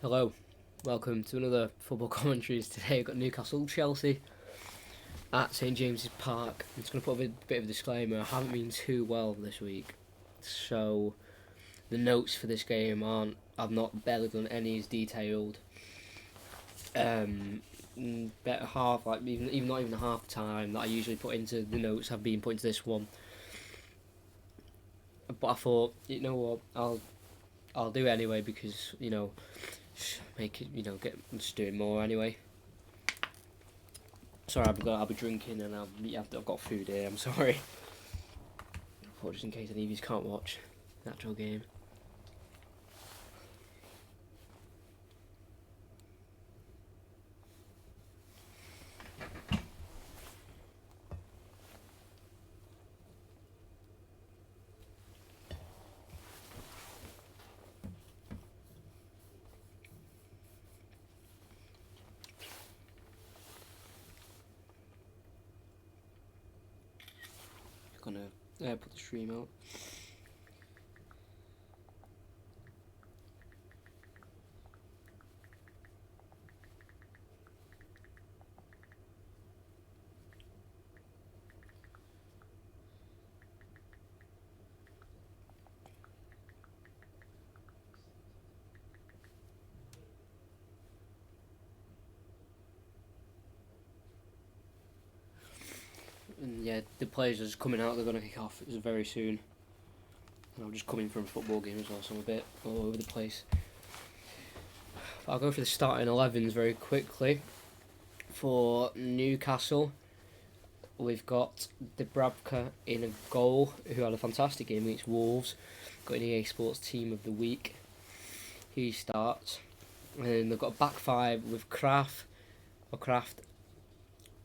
Hello, welcome to another football commentaries. Today I've got Newcastle, Chelsea at St James's Park. I'm just going to put a bit of a disclaimer. I haven't been too well this week, so the notes for this game aren't. I've not barely done any as detailed. Better half, like even not even half the time that I usually put into the notes have been put into this one. But I thought, you know what, I'll do it anyway because make it just do it more anyway. Sorry, I'll be drinking and I've got food here. I'm sorry. But just in case any of you can't watch the actual game. I'm gonna put the stream out. And yeah, the players are just coming out. They're gonna kick off very soon. And I'm just coming from a football game as well, so I'm a bit all over the place. But I'll go for the starting 11s very quickly. For Newcastle, we've got Dubravka in a goal, who had a fantastic game against Wolves. Got an EA Sports Team of the Week. He starts. And they've got a back five with Kraft,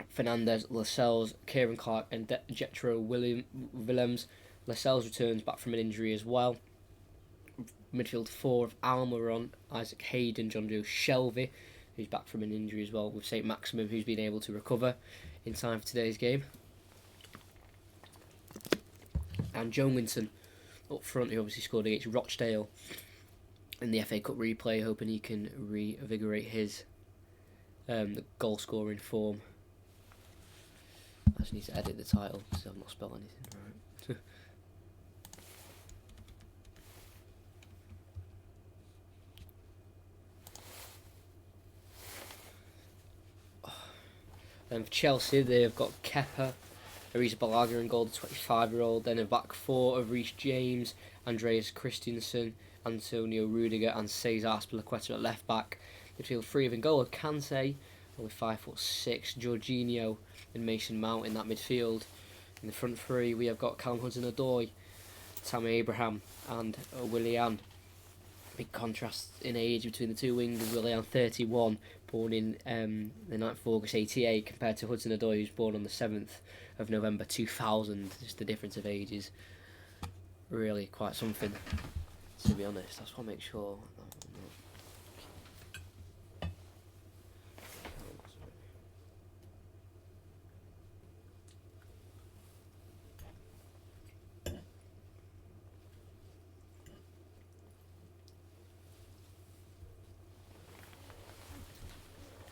Fernandez, Lascelles, Kieran Clark, and Jetro Willems. Lascelles returns back from an injury as well. Midfield four of Almiron, Isaac Hayden, John Joe Shelvey, who's back from an injury as well, with St Maximum, who's been able to recover in time for today's game. And Joe up front, who obviously scored against Rochdale in the FA Cup replay, hoping he can reinvigorate his goal scoring form. I just need to edit the title because I've not spelled anything right. Then for Chelsea, they've got Kepa, Arisa Balaga in goal, the 25-year-old. Then a back four of Reece James, Andreas Christensen, Antonio Rudiger, and Cesar Azpilicueta at left back. Midfield three of N'Golo Kante, only 5'6", Jorginho and Mason Mount in that midfield. In the front three, we have got Callum Hudson-Odoi, Tammy Abraham, and Willian. Big contrast in age between the two wingers. Willian, 31, born in the 9th of August 88, compared to Hudson-Odoi, who's born on the 7th of November 2000. Just the difference of age is really quite something, to be honest. I just want to make sure.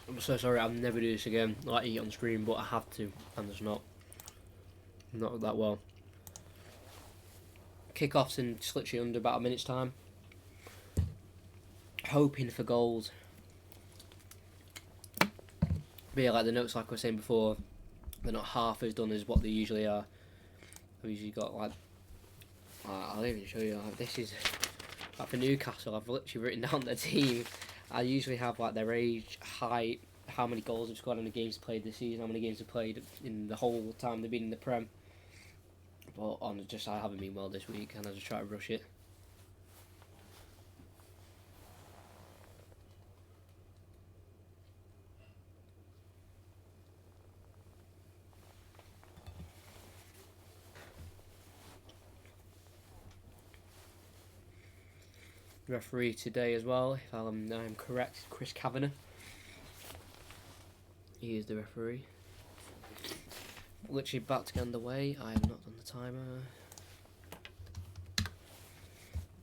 I'm so sorry, I'll never do this again. I like to eat on stream, but I have to, and there's not that well. Kick-offs in just literally under about a minute's time. Hoping for goals. But yeah, like the notes, like I was saying before, they're not half as done as what they usually are. I've usually got like, I'll even show you. Like, this is like for Newcastle. I've literally written down the team. I usually have like their age, height, how many goals they've scored in the games played this season, how many games they've played in the whole time they've been in the Prem. But I haven't been well this week, and I just try to rush it. Referee today as well, if I'm correct, Chris Kavanagh. He is the referee. Literally about to get underway. I have not done the timer.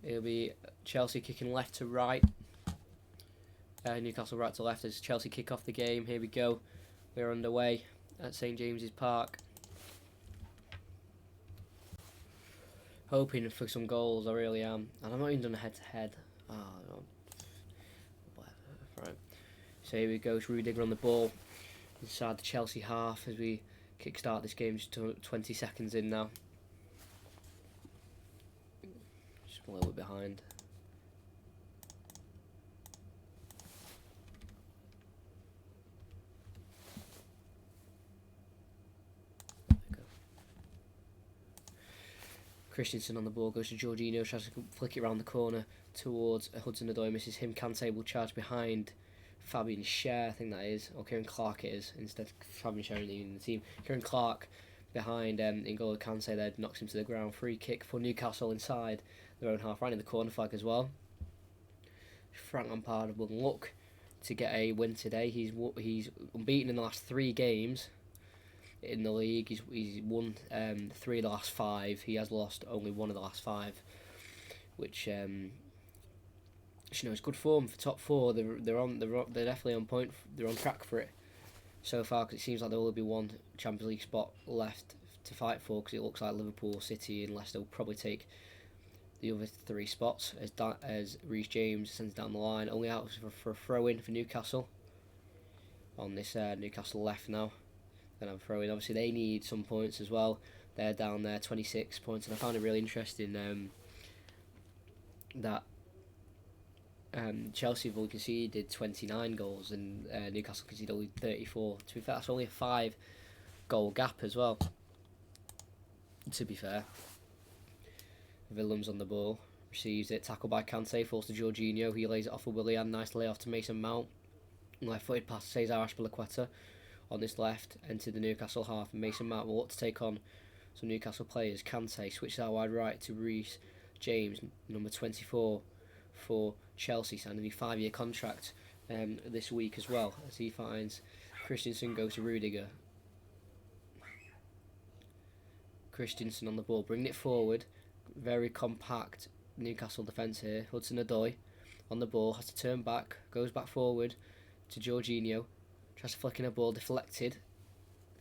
It'll be Chelsea kicking left to right. Newcastle right to left as Chelsea kick off the game. Here we go. We're underway at St James's Park. Hoping for some goals, I really am. And I'm not even done a head-to-head. Oh, no. Right. So here we go. It's Rudiger on the ball inside the Chelsea half as we kickstart this game. Just 20 seconds in now. Just a little bit behind. Christensen on the ball, goes to Jorginho, tries to flick it around the corner towards Hudson-Odoi, misses him. Kante will charge behind Fabian Schär, I think that is, or Kieran Clark it is, instead Fabian Schär in the team. Kieran Clark behind N'Golo Kante there, knocks him to the ground. Free kick for Newcastle inside their own half, right in the corner flag as well. Frank Lampard will look to get a win today. He's unbeaten in the last 3 games in the league. He's won 3 of the last 5. He has lost only 1 of the last 5, which is good form for top 4. They're definitely on point. They're on track for it so far, because it seems like there will only be 1 Champions League spot left to fight for, because it looks like Liverpool, City and Leicester will probably take the other 3 spots as Reece James sends down the line. Only out for a throw in for Newcastle on this Newcastle left now. Then I'm throwing. Obviously, they need some points as well. They're down there, 26 points, and I found it really interesting that Chelsea have only conceded 29 goals and Newcastle conceded only 34. To be fair, that's only a 5-goal gap as well. To be fair, Willem's on the ball, receives it, tackled by Kante, falls to Jorginho. He lays it off for Willian. Nice layoff to Mason Mount. Left-footed pass to Cesar Azpilicueta. On this left, entered the Newcastle half, and Mason Mount will look to take on some Newcastle players. Kante switches out wide right to Reece James, number 24 for Chelsea, signing a 5-year contract this week as well, as he finds Christensen go to Rudiger. Christensen on the ball, bringing it forward. Very compact Newcastle defence here. Hudson-Odoi on the ball, has to turn back, goes back forward to Jorginho. Tries to flick in a ball, deflected.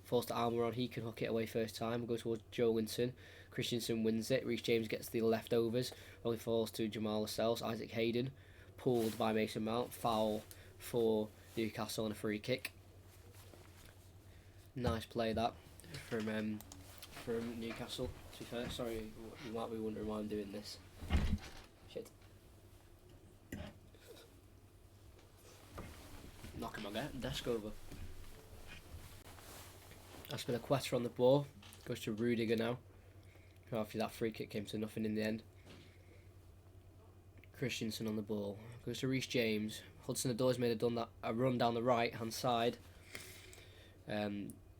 Falls to Almiron, he can hook it away first time. Goes towards Joelinton. Christensen wins it. Reece James gets the leftovers. Only falls to Jamal Lascelles. Isaac Hayden pulled by Mason Mount. Foul for Newcastle on a free kick. Nice play that from Newcastle. To be fair, sorry, you might be wondering why I'm doing this. Shit. Knocking my desk over. Azpilicueta on the ball. Goes to Rudiger now. After that free kick came to nothing in the end. Christensen on the ball. Goes to Reece James. Hudson-Odoi's made a run down the right hand side.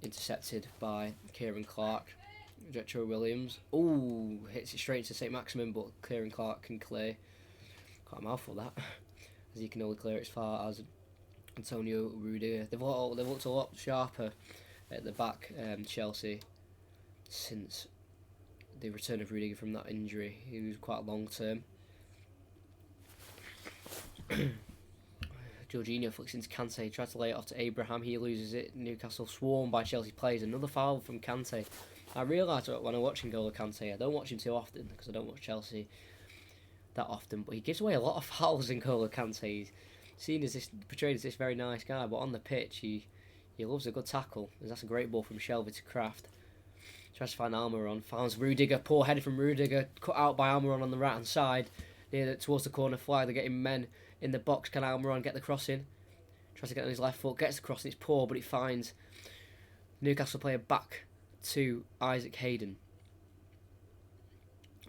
Intercepted by Kieran Clark. Retro Williams. Ooh, hits it straight into St Maximin, but Kieran Clark can clear. Quite a mouthful that. As he can only clear it as far as Antonio Rudiger. They've looked a lot sharper at the back, Chelsea, since the return of Rudiger from that injury. He was quite long term. Jorginho flicks into Kante, tries to lay it off to Abraham. He loses it. Newcastle swarmed by Chelsea players. Another foul from Kante. I realise when I'm watching N'Golo Kante, I don't watch him too often because I don't watch Chelsea that often, but he gives away a lot of fouls in N'Golo Kante. He's seen as portrayed as this very nice guy, but on the pitch he loves a good tackle. And that's a great ball from Shelvey to Kraft. Tries to find Almiron, finds Rudiger. Poor header from Rudiger, cut out by Almiron on the right hand side, towards the corner flag. They're getting men in the box. Can Almiron get the cross in? Tries to get on his left foot, gets the cross. It's poor, but it finds Newcastle player back to Isaac Hayden.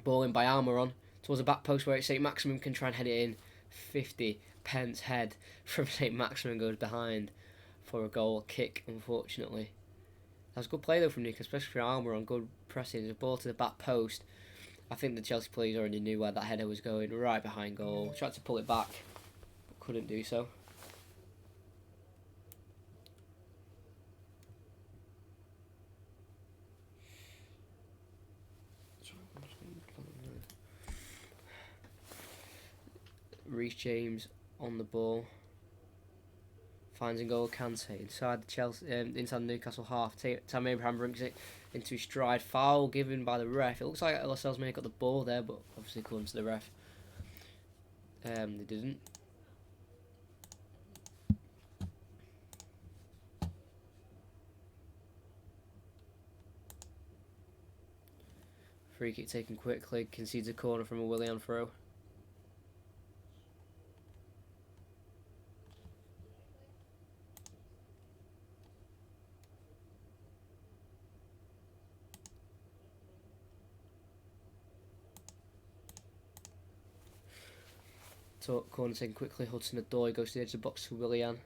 Ball in by Almiron towards the back post where St Maximin can try and head it in. 50 pence head from St Maximin goes behind for a goal kick, unfortunately. That was a good play though from Newcastle, especially for Almiron. Good pressing, the ball to the back post. I think the Chelsea players already knew where that header was going, right behind goal. Tried to pull it back, but couldn't do so. Reece James on the ball. Finds N'Golo Kante inside the Chelsea, inside the Newcastle half. Tammy Abraham brings it into his stride. Foul given by the ref. It looks like Lascelles may have got the ball there, but obviously according to the ref, they didn't. Free kick taken quickly. Concedes a corner from a Willian throw. Corner taken quickly. Hudson-Odoi goes to the edge of the box to Willian.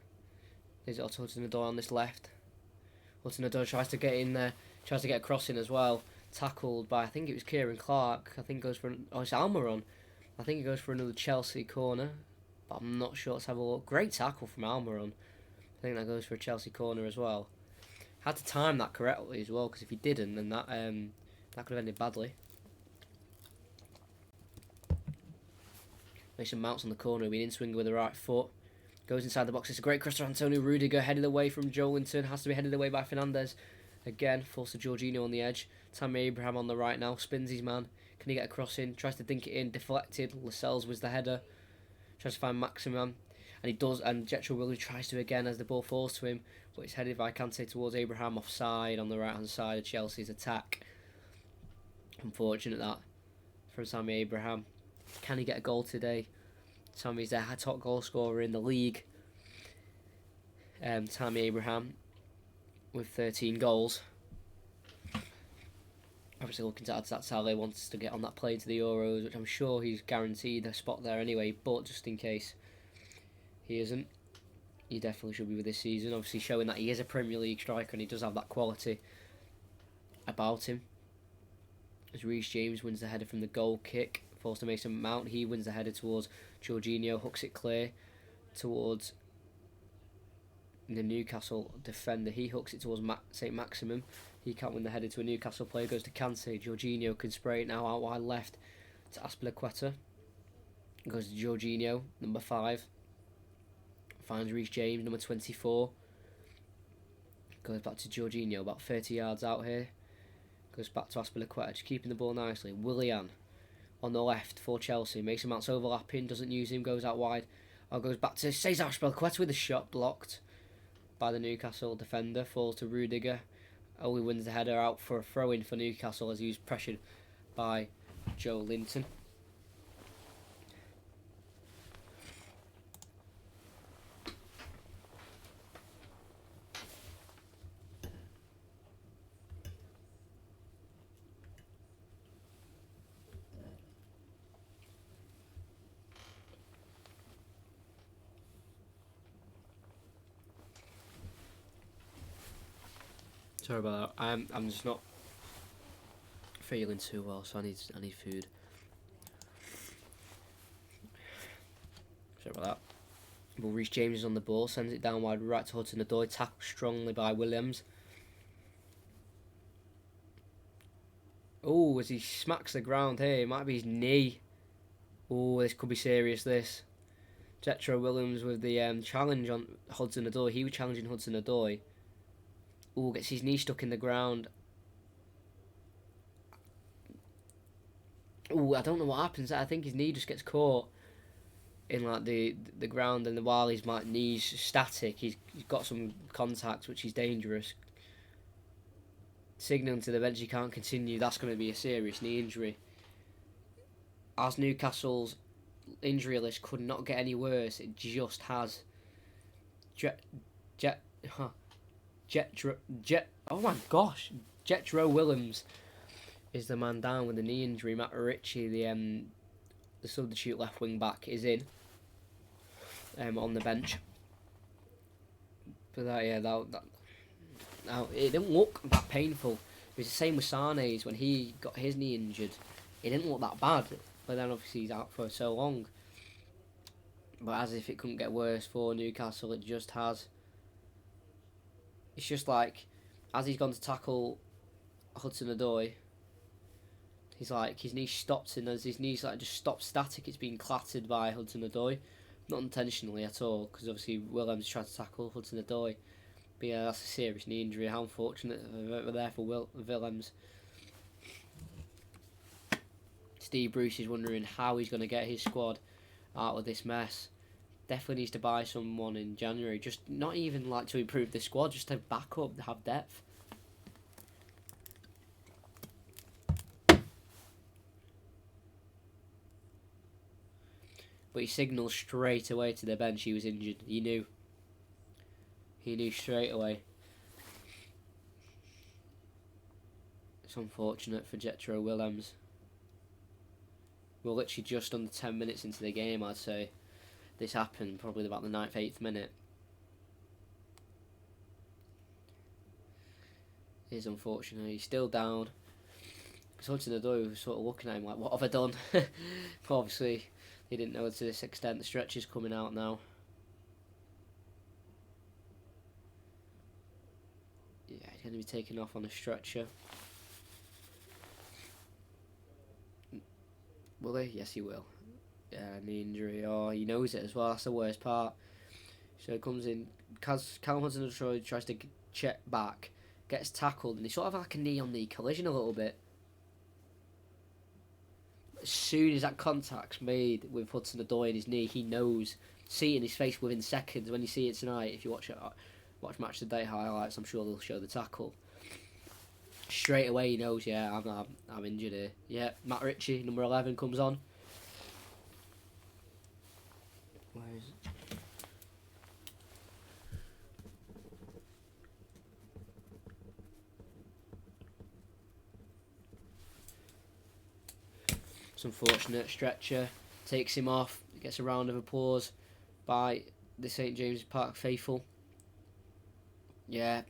Is it Hudson-Odoi on this left? Hudson-Odoi tries to get in there. Tries to get a cross in as well. Tackled by, I think it was Kieran Clark. I think goes for, it's Almiron. I think he goes for another Chelsea corner, but I'm not sure. Let's have a look. Great tackle from Almiron. I think that goes for a Chelsea corner as well. Had to time that correctly as well, because if he didn't, then that could have ended badly. Mason Mounts on the corner, being in swing with the right foot. Goes inside the box. It's a great cross to Antonio Rudiger, headed away from Joelinton. Has to be headed away by Fernandes. Again, forced to Jorginho on the edge. Tammy Abraham on the right now. Spins his man. Can he get a cross in? Tries to dink it in. Deflected. Lascelles was the header. Tries to find Maximum. And he does. And Jetro Williams tries to again as the ball falls to him. But it's headed by Kante towards Abraham offside on the right hand side of Chelsea's attack. Unfortunate that from Tammy Abraham. Can he get a goal today? Tammy's their top goal scorer in the league. Tammy Abraham with 13 goals. Obviously looking to add to that tally, wants to get on that plane to the Euros, which I'm sure he's guaranteed a spot there anyway, but just in case he isn't, he definitely should be with this season. Obviously showing that he is a Premier League striker and he does have that quality about him. As Reece James wins the header from the goal kick, falls to Mason Mount. He wins the header towards Jorginho, hooks it clear towards the Newcastle defender. He hooks it towards St. Maximum. He can't win the header to a Newcastle player. Goes to Kante. Jorginho can spray it now out wide left to Azpilicueta. Goes to Jorginho, number 5. Finds Reece James, number 24. Goes back to Jorginho, about 30 yards out here. Goes back to Azpilicueta, just keeping the ball nicely. Willian on the left for Chelsea. Mason Mount's overlapping, doesn't use him, goes out wide. Goes back to Cesar Azpilicueta with a shot blocked by the Newcastle defender. Falls to Rudiger. He wins the header out for a throw-in for Newcastle as he was pressured by Joelinton. Sorry about that. I'm just not feeling too well, so I need food. Sorry about that. But Reece James is on the ball, sends it down wide right to Hudson-Odoi, tackled strongly by Williams. Oh, as he smacks the ground here, it might be his knee. Oh, this could be serious, this. Jetro Williams with the challenge on Hudson-Odoi. He was challenging Hudson-Odoi. Oh, gets his knee stuck in the ground. Oh, I don't know what happens. I think his knee just gets caught in like the ground, and while his knee's static, he's got some contact, which is dangerous. Signalling to the bench he can't continue. That's going to be a serious knee injury. As Newcastle's injury list could not get any worse, it just has. Oh my gosh, Jetro Williams is the man down with the knee injury. Matt Ritchie, the substitute left wing back, is in on the bench. But it didn't look that painful. It was the same with Sane's when he got his knee injured. It didn't look that bad, but then obviously he's out for so long. But as if it couldn't get worse for Newcastle, it just has. It's just like, as he's gone to tackle Hudson-Odoi, he's like, his knee stops, and as his knee's like just stopped static, it's being clattered by Hudson-Odoi. Not intentionally at all, because obviously Willems tried to tackle Hudson-Odoi. But yeah, that's a serious knee injury. How unfortunate there for Willems. Steve Bruce is wondering how he's going to get his squad out of this mess. Definitely needs to buy someone in January. Just not even like to improve the squad, just to back up, have depth. But he signalled straight away to the bench he was injured. He knew. He knew straight away. It's unfortunate for Jetro Willems. We're literally just under 10 minutes into the game, I'd say. This happened probably about the 9th, 8th minute. It is unfortunate. He's still down. Because Hudson-Odoi was sort of looking at him like, what have I done? But obviously, he didn't know to this extent. The stretch is coming out now. Yeah, he's going to be taken off on a stretcher. Will he? Yes, he will. Yeah, knee injury. Oh, he knows it as well. That's the worst part. So it comes in. Callum Hudson-Odoi tries to check back, gets tackled, and he sort of like a knee-on-knee collision a little bit. As soon as that contact's made with Hudson-Odoi in his knee, he knows. See it in his face within seconds. When you see it tonight, if you watch Match of the Day highlights, I'm sure they'll show the tackle. Straight away he knows, yeah, I'm injured here. Yeah, Matt Ritchie, number 11, comes on. Where is it? It's unfortunate. Stretcher takes him off. Gets a round of applause by the St James's Park faithful. Yeah.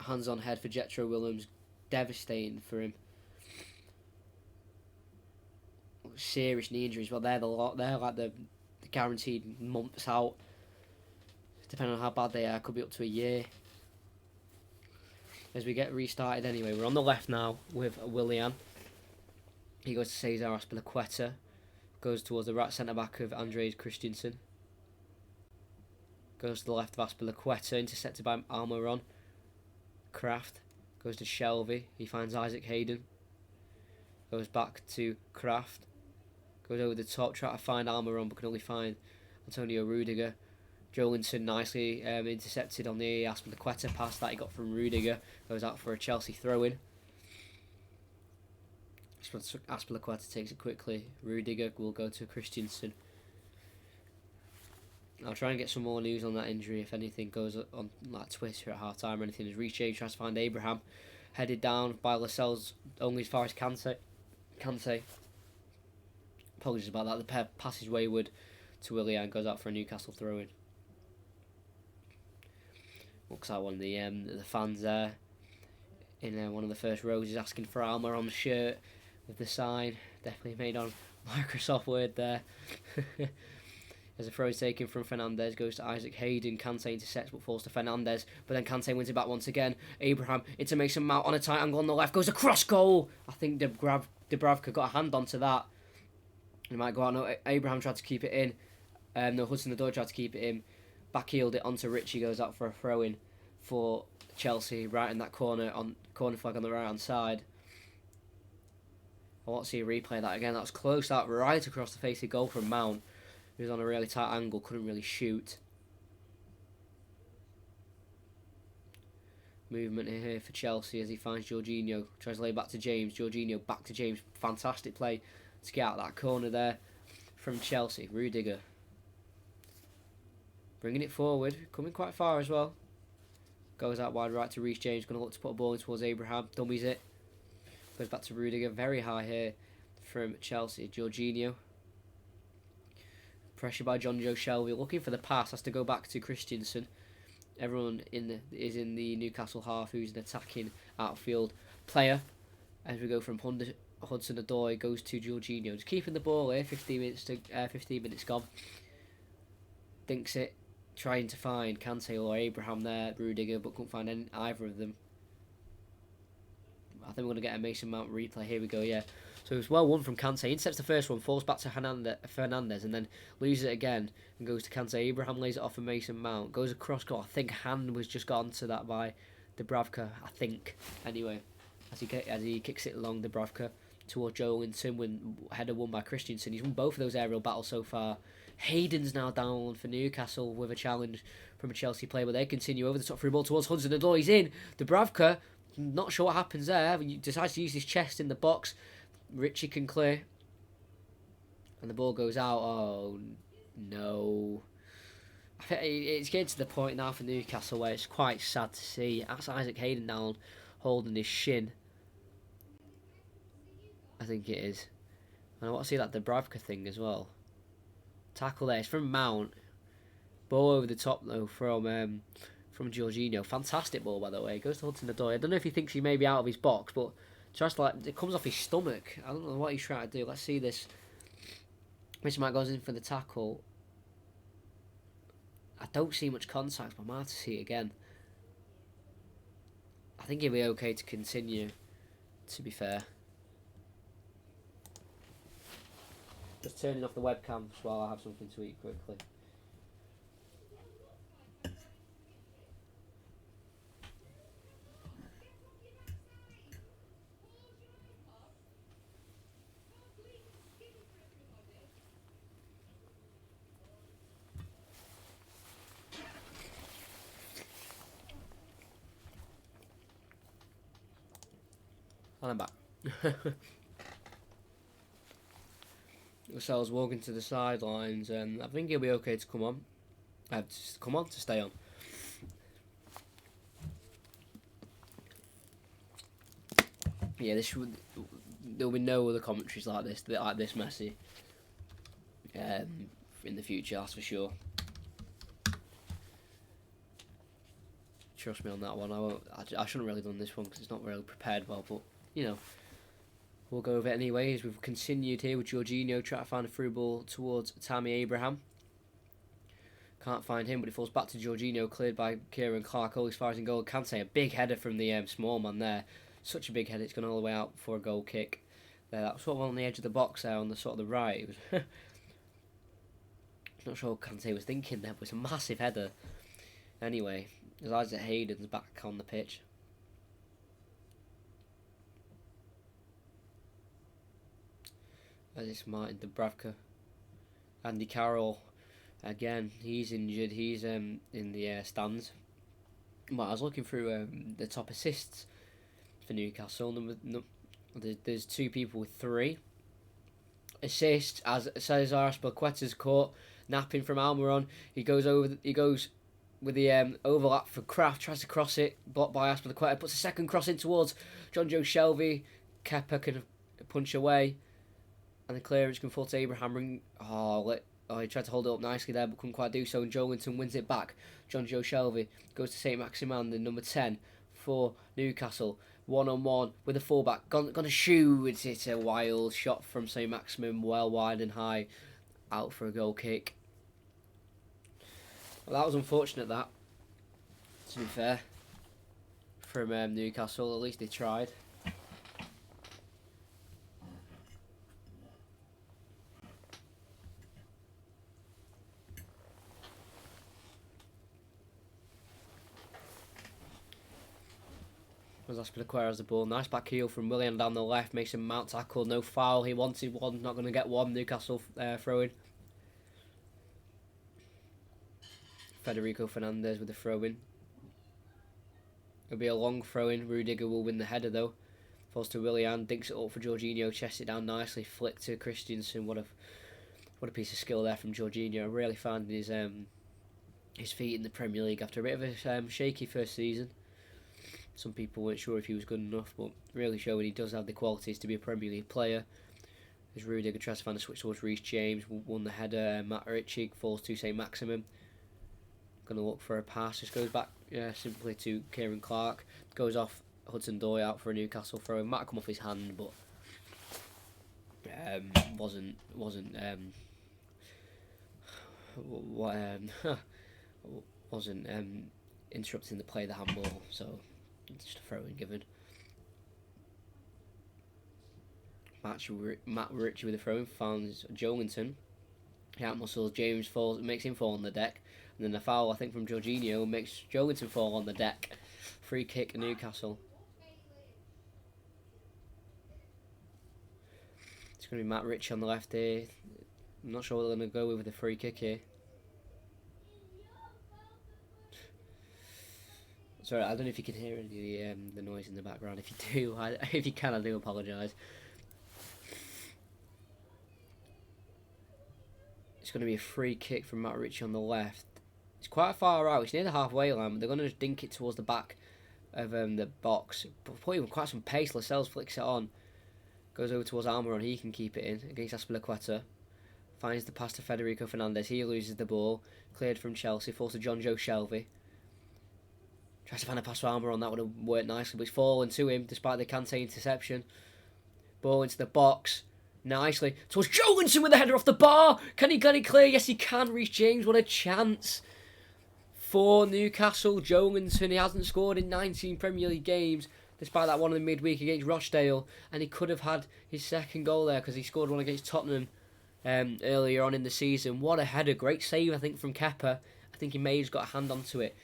Hands on head for Jetro Willems. Devastating for him. Serious knee injuries. Well, they're like the guaranteed months out. Depending on how bad they are, could be up to a year. As we get restarted anyway, we're on the left now with Willian. He goes to Cesar Azpilicueta. Goes towards the right centre back of Andreas Christensen. Goes to the left of Azpilicueta, intercepted by Almiron. Kraft goes to Shelby. He finds Isaac Hayden. Goes back to Kraft. Goes over the top, try to find Almiron, but can only find Antonio Rudiger. Jolinson nicely intercepted on the Azpilicueta pass that he got from Rudiger. Goes out for a Chelsea throw-in. Azpilicueta takes it quickly. Rudiger will go to Christensen. I'll try and get some more news on that injury if anything goes on like Twitter at half time or anything. As Reece James tries to find Abraham, headed down by Lascelles only as far as Kante. Apologies about that. The pair passes wayward to Willian, goes out for a Newcastle throw-in. Looks like one of the fans there in one of the first rows is asking for Alma on the shirt with the sign. Definitely made on Microsoft Word there. As a throw is taken from Fernandez, goes to Isaac Hayden. Kante intercepts but falls to Fernandez. But then Kante wins it back once again. Abraham into Mason Mount on a tight angle on the left. Goes across goal. I think Dubravka got a hand onto that. He might go out. No, Abraham tried to keep it in. No, Hudson-Odoi tried to keep it in. Backheeled it onto Ritchie. Goes out for a throw-in for Chelsea. Right in that corner flag on the right hand side. I want to see a replay of that again. That was close. That right across the face of goal from Mount. He was on a really tight angle, couldn't really shoot. Movement here for Chelsea as he finds Jorginho. Tries to lay back to James. Jorginho back to James. Fantastic play to get out that corner there from Chelsea. Rudiger. Bringing it forward. Coming quite far as well. Goes out wide right to Reece James. Going to look to put a ball in towards Abraham. Dummies it. Goes back to Rudiger. Very high here from Chelsea. Jorginho. Pressure by John Joe Shelby, looking for the pass, has to go back to Christensen. Everyone is in the Newcastle half who's an attacking outfield player. As we go from Hudson-Odoi goes to Jorginho, just keeping the ball here. 15 minutes gone. Thinks it, trying to find Kante or Abraham there, Rudiger, but couldn't find either of them. I think we're going to get a Mason Mount replay. Here we go, yeah. So it was well won from Kante. Intercepts the first one, falls back to Fernandez, and then loses it again and goes to Kante. Abraham lays it off for Mason Mount. Goes across goal. I think hand was just got onto that by Dubravka. I think. Anyway, as he kicks it along, Dubravka towards Joe Linton, when header won by Christensen. He's won both of those aerial battles so far. Hayden's now down for Newcastle with a challenge from a Chelsea player, but they continue over the top through ball towards Hudson-Odoi. He's in. Dubravka, not sure what happens there. He decides to use his chest in the box. Richie can clear. And the ball goes out. Oh, no. It's getting to the point now for Newcastle where it's quite sad to see. That's Isaac Hayden down holding his shin. I think it is. And I want to see that Dubravka thing as well. Tackle there. It's from Mount. Ball over the top though from Jorginho. Fantastic ball, by the way. Goes to Hudson-Odoi. I don't know if he thinks he may be out of his box, but just like it comes off his stomach. I don't know what he's trying to do. Let's see this. Mr. Mike goes in for the tackle. I don't see much contact, but I might have to see it again. I think he'll be okay to continue, to be fair. Just turning off the webcam while I have something to eat quickly. And I'm back. Lascelles walking to the sidelines, and I think he'll be okay to come on. To stay on. Yeah, there'll be no other commentaries like this messy in the future, that's for sure. Trust me on that one. I shouldn't have really done this one because it's not really prepared well, but you know, we'll go over it anyways. We've continued here with Jorginho trying to find a through ball towards Tammy Abraham. Can't find him, but it falls back to Jorginho, cleared by Kieran Clark. All as far as in goal. Kante, a big header from the small man there. Such a big header, it's gone all the way out for a goal kick. There, that's sort of on the edge of the box there, on the sort of the right. It was not sure what Kante was thinking there, but it's a massive header. Anyway, Isaac Hayden's back on the pitch. As it's Martin Dubravka. Andy Carroll, again, he's injured. He's in the stands. But I was looking through the top assists for Newcastle. There's two people with 3 assists. As Cesar Azpilicueta's caught napping from Almiron. He goes with the overlap for Kraft, tries to cross it, blocked by Azpilicueta, puts a second cross in towards John Joe Shelvey. Kepa can punch away, and the clearance can fall to Abraham. He tried to hold it up nicely there, but couldn't quite do so, and Joe Linton wins it back. John Joe Shelvey goes to St. Maximin, the number 10 for Newcastle. 1-on-1 with the fullback. Gonna shoot. It's a wild shot from St. Maximin, well wide and high, out for a goal kick. Well, that was unfortunate, that, to be fair, from Newcastle. At least they tried. Azpilicueta has the ball. Nice back heel from Willian down the left. Makes him Mount tackle. No foul. He wanted one. Not going to get one. Newcastle throw-in. Federico Fernandez with the throw-in. It'll be a long throw-in. Rudiger will win the header though. Falls to Willian. Dinks it up for Jorginho. Chests it down nicely. Flick to Christensen. What a piece of skill there from Jorginho. Really finding his feet in the Premier League after a bit of a shaky first season. Some people weren't sure if he was good enough, but really showing he does have the qualities to be a Premier League player. As Rudiger tries to find a switch towards Reece James, won the header. Matt Ritchie falls to St. Maximin. Going to look for a pass. Just goes back simply to Kieran Clark. Goes off Hudson-Odoi out for a Newcastle throw. Might come off his hand, but wasn't interrupting the play of the handball. So just a throw-in given. Matt Ritchie with the throw, finds Jolinton. He outmuscles James, falls, makes him fall on the deck. And then a foul, I think, from Jorginho makes Jolinton fall on the deck. Free kick, Newcastle. It's going to be Matt Ritchie on the left here. I'm not sure what they're going to go with the free kick here. Sorry, I don't know if you can hear any the noise in the background. If you do, if you can, I do apologise. It's going to be a free kick from Matt Ritchie on the left. It's quite far out. It's near the halfway line. But they're going to just dink it towards the back of the box. But putting quite some pace. Lascelles flicks it on. Goes over towards Almiron. He can keep it in against Azpilicueta. Finds the pass to Federico Fernandez. He loses the ball. Cleared from Chelsea. Falls to John Joe Shelvey. Tries to find a pass for Almiron. That would have worked nicely. But it's fallen to him despite the Kante interception. Ball into the box. Nicely. Towards Jolinton with the header off the bar. Can he get it clear? Yes, he can. Reece James, what a chance. For Newcastle, Jolinton. He hasn't scored in 19 Premier League games, despite that one in the midweek against Rochdale. And he could have had his second goal there because he scored one against Tottenham earlier on in the season. What a header. Great save, I think, from Kepa. I think he may have got a hand onto it.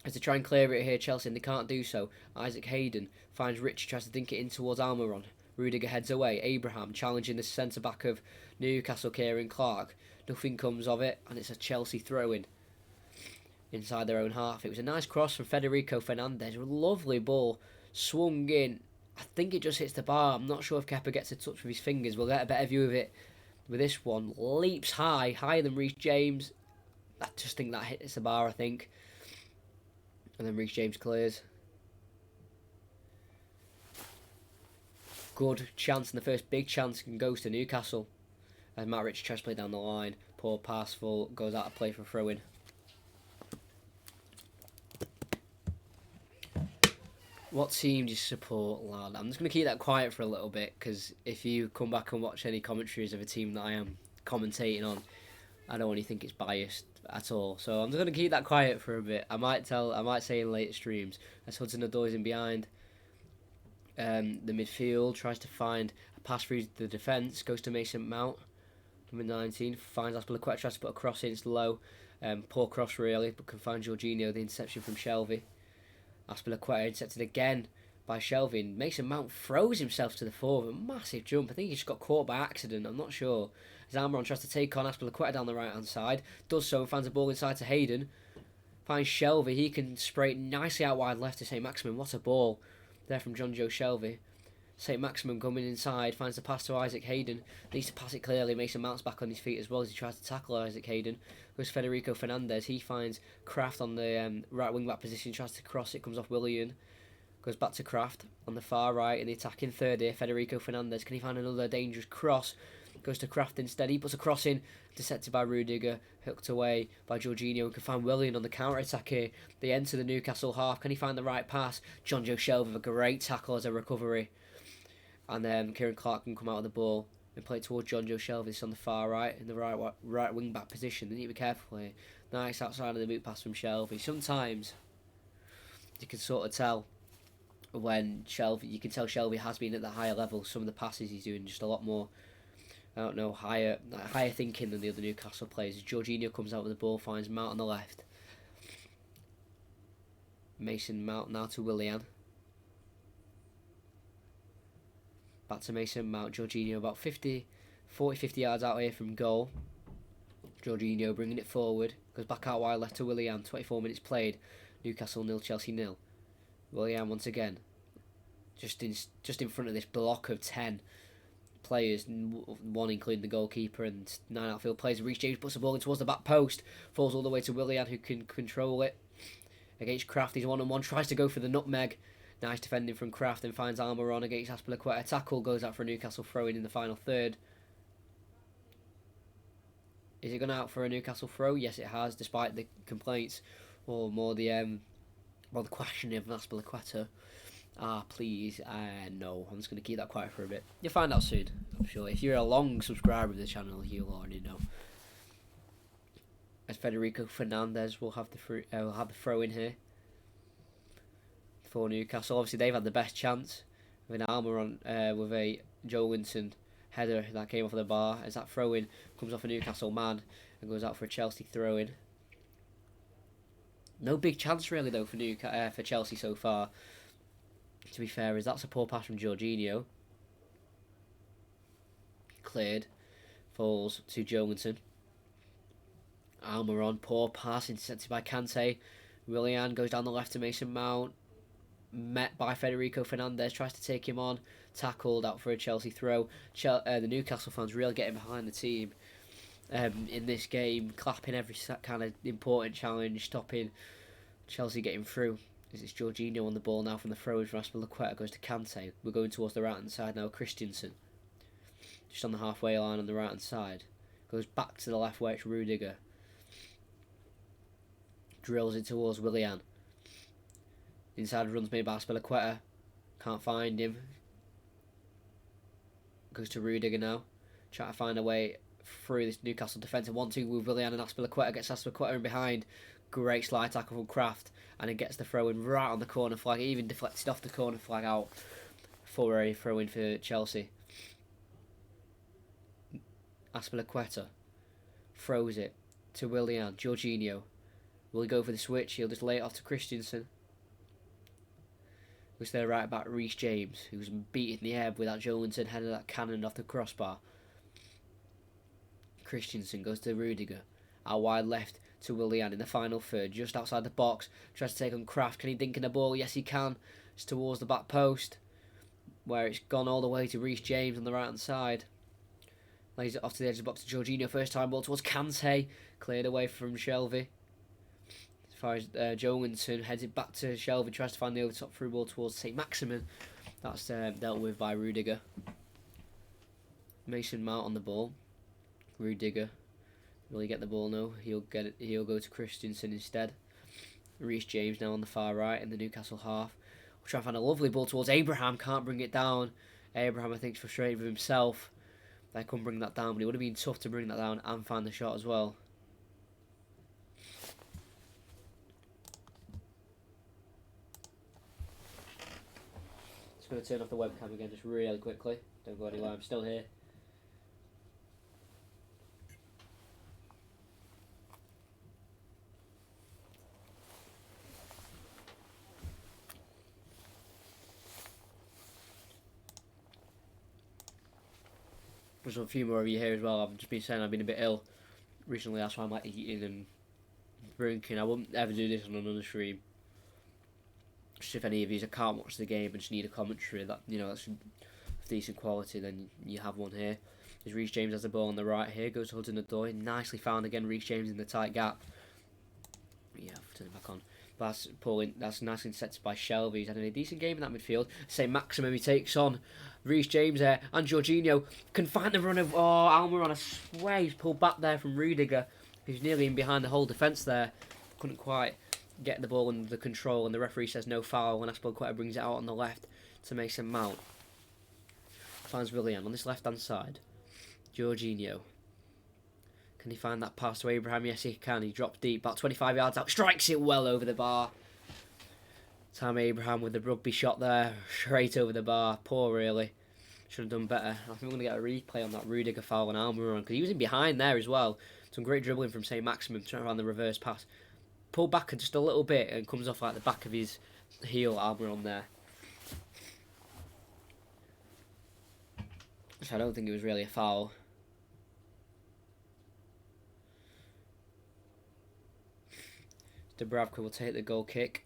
As they try and clear it here, Chelsea, and they can't do so. Isaac Hayden finds Richie, tries to dink it in towards Almiron. Rudiger heads away. Abraham challenging the centre-back of Newcastle, Kieran Clark. Nothing comes of it, and it's a Chelsea throw-in inside their own half. It was a nice cross from Federico Fernandez. A lovely ball. Swung in. I think it just hits the bar. I'm not sure if Kepa gets a touch with his fingers. We'll get a better view of it with this one. Leaps high, higher than Reece James. I just think that hits the bar, I think. And then Reece James clears. Good chance, and the first big chance goes to Newcastle. As Matt Ritchie tries to play down the line. Poor pass, full, goes out of play for a throw-in. What team do you support, lad? I'm just going to keep that quiet for a little bit, because if you come back and watch any commentaries of a team that I am commentating on, I don't really think it's biased at all. So I'm just going to keep that quiet for a bit. I might say in later streams, as Hudson-Odoi in behind the midfield, tries to find a pass through the defence, goes to Mason Mount, number 19, finds Azpilicueta, tries to put a cross in, it's low, poor cross really, but can find Jorginho, the interception from Shelvey. Azpilicueta intercepted again by Shelvey, and Mason Mount throws himself to the fore, a massive jump. I think he just got caught by accident, I'm not sure. As Almiron tries to take on Azpilicueta down the right hand side, does so and finds a ball inside to Hayden, finds Shelvey, he can spray it nicely out wide left to St. Maximin. What a ball there from John Joe Shelvey. St. Maximin coming inside, finds the pass to Isaac Hayden, needs to pass it clearly. Mason Mount's back on his feet as well as he tries to tackle Isaac Hayden. Goes Federico Fernandez, he finds Kraft on the right wing back position, tries to cross it, comes off Willian, goes back to Kraft on the far right in the attacking third here. Federico Fernandez, can he find another dangerous cross? Goes to Kraft instead, he puts a cross in, intercepted by Rudiger, hooked away by Jorginho, and can find Willian on the counter-attack here. They enter the Newcastle half, can he find the right pass? John Joe Shelvey with a great tackle as a recovery. And then Kieran Clark can come out of the ball and play it towards John Joe Shelvey. It's on the far right, in the right wing back position. They need to be careful here. Nice outside of the boot pass from Shelvey. Sometimes you can sort of tell when you can tell Shelvey has been at the higher level. Some of the passes he's doing just a lot more, I don't know, higher thinking than the other Newcastle players. Jorginho comes out with the ball, finds Mount on the left. Mason Mount now to Willian. Back to Mason Mount. Jorginho about 40, 50 yards out here from goal. Jorginho bringing it forward. Goes back out wide left to Willian. 24 minutes played. Newcastle 0, Chelsea 0. Willian once again. Just in front of this block of 10 players, one including the goalkeeper and 9 outfield players. Reece James puts the ball in towards the back post. Falls all the way to Willian, who can control it. Against Kraft, he's 1-on-1. Tries to go for the nutmeg. Nice defending from Kraft and finds Almiron against Azpilicueta. Tackle goes out for a Newcastle throw-in the final third. Is it gone out for a Newcastle throw? Yes, it has, despite the complaints, or more the questioning of Azpilicueta. Please, no. I'm just going to keep that quiet for a bit. You'll find out soon, I'm sure. If you're a long subscriber of the channel, you'll already know. As Federico Fernandez will have the throw-in here for Newcastle. Obviously, they've had the best chance with an Almiron with a Jolinton header that came off of the bar as that throw-in comes off a Newcastle man and goes out for a Chelsea throw-in. No big chance really though for Chelsea so far. To be fair, as that's a poor pass from Jorginho. Cleared, falls to Jolinton. Almiron, poor pass intercepted by Kante. Willian goes down the left to Mason Mount. Met by Federico Fernandez, tries to take him on. Tackled out for a Chelsea throw. The Newcastle fans really getting behind the team in this game, clapping every kind of important challenge, stopping Chelsea getting through. It's Jorginho on the ball now from the throw from Azpilicueta, goes to Kante. We're going towards the right hand side now. Christensen, just on the halfway line on the right hand side, goes back to the left where it's Rudiger. Drills it towards Willian. Inside runs made by Azpilicueta. Can't find him. Goes to Rudiger now. Trying to find a way through this Newcastle defence. 1-2 with Willian and Azpilicueta. Gets Azpilicueta in behind. Great slide tackle from Kraft. And it gets the throw in right on the corner flag. It even deflected off the corner flag out for a throw in for Chelsea. Azpilicueta throws it to Willian. Jorginho. Will he go for the switch? He'll just lay it off to Christensen. Goes to their right back, Reece James, who was beaten in the air with that Jolinton header that cannoned off the crossbar. Christensen goes to Rudiger. Out wide left to Willian in the final third, just outside the box. Tries to take on Kraft. Can he dink in the ball? Yes, he can. It's towards the back post, where it's gone all the way to Reece James on the right hand side. Lays it off to the edge of the box to Jorginho. First time ball towards Kante. Cleared away from Shelvey. As far as Jolinton heads it back to Shelvey, tries to find the overtop through ball towards St. Maximin. That's dealt with by Rudiger. Mason Mount on the ball. Rudiger. Will he get the ball? No. He'll get it. He'll go to Christensen instead. Reece James now on the far right in the Newcastle half. We'll try and find a lovely ball towards Abraham. Can't bring it down. Abraham, I think, is frustrated with himself. They couldn't bring that down, but it would have been tough to bring that down and find the shot as well. Just going to turn off the webcam again just really quickly. Don't go anywhere, I'm still here. There's a few more of you here as well. I've just been saying I've been a bit ill recently, that's why I'm like eating and drinking. I wouldn't ever do this on another stream. Just if any of you can't watch the game and just need a commentary that, you know, that's of decent quality, then you have one here. As Reece James has the ball on the right here, goes to Hudson-Odoi. Nicely found again, Reece James in the tight gap. Yeah, I'll turn it back on. That's nicely set by Shelvey. He's had a decent game in that midfield. St. Maximin, he takes on Reece James there, and Jorginho can find the run of Almiron. I swear he's pulled back there from Rudiger, who's nearly in behind the whole defence there. Couldn't quite get the ball under control, and the referee says no foul when Azpilicueta brings it out on the left to Mason Mount. Finds Willian on this left hand side. Jorginho. Can he find that pass to Abraham? Yes, he can. He dropped deep, about 25 yards out. Strikes it well over the bar. Tam Abraham with the rugby shot there. Straight over the bar. Poor, really. Should have done better. I think we're going to get a replay on that Rudiger foul on Almiron, because he was in behind there as well. Some great dribbling from St. Maximin, trying to find the reverse pass. Pulled back just a little bit and comes off like the back of his heel, Almiron there. So I don't think it was really a foul. Dubravka will take the goal kick.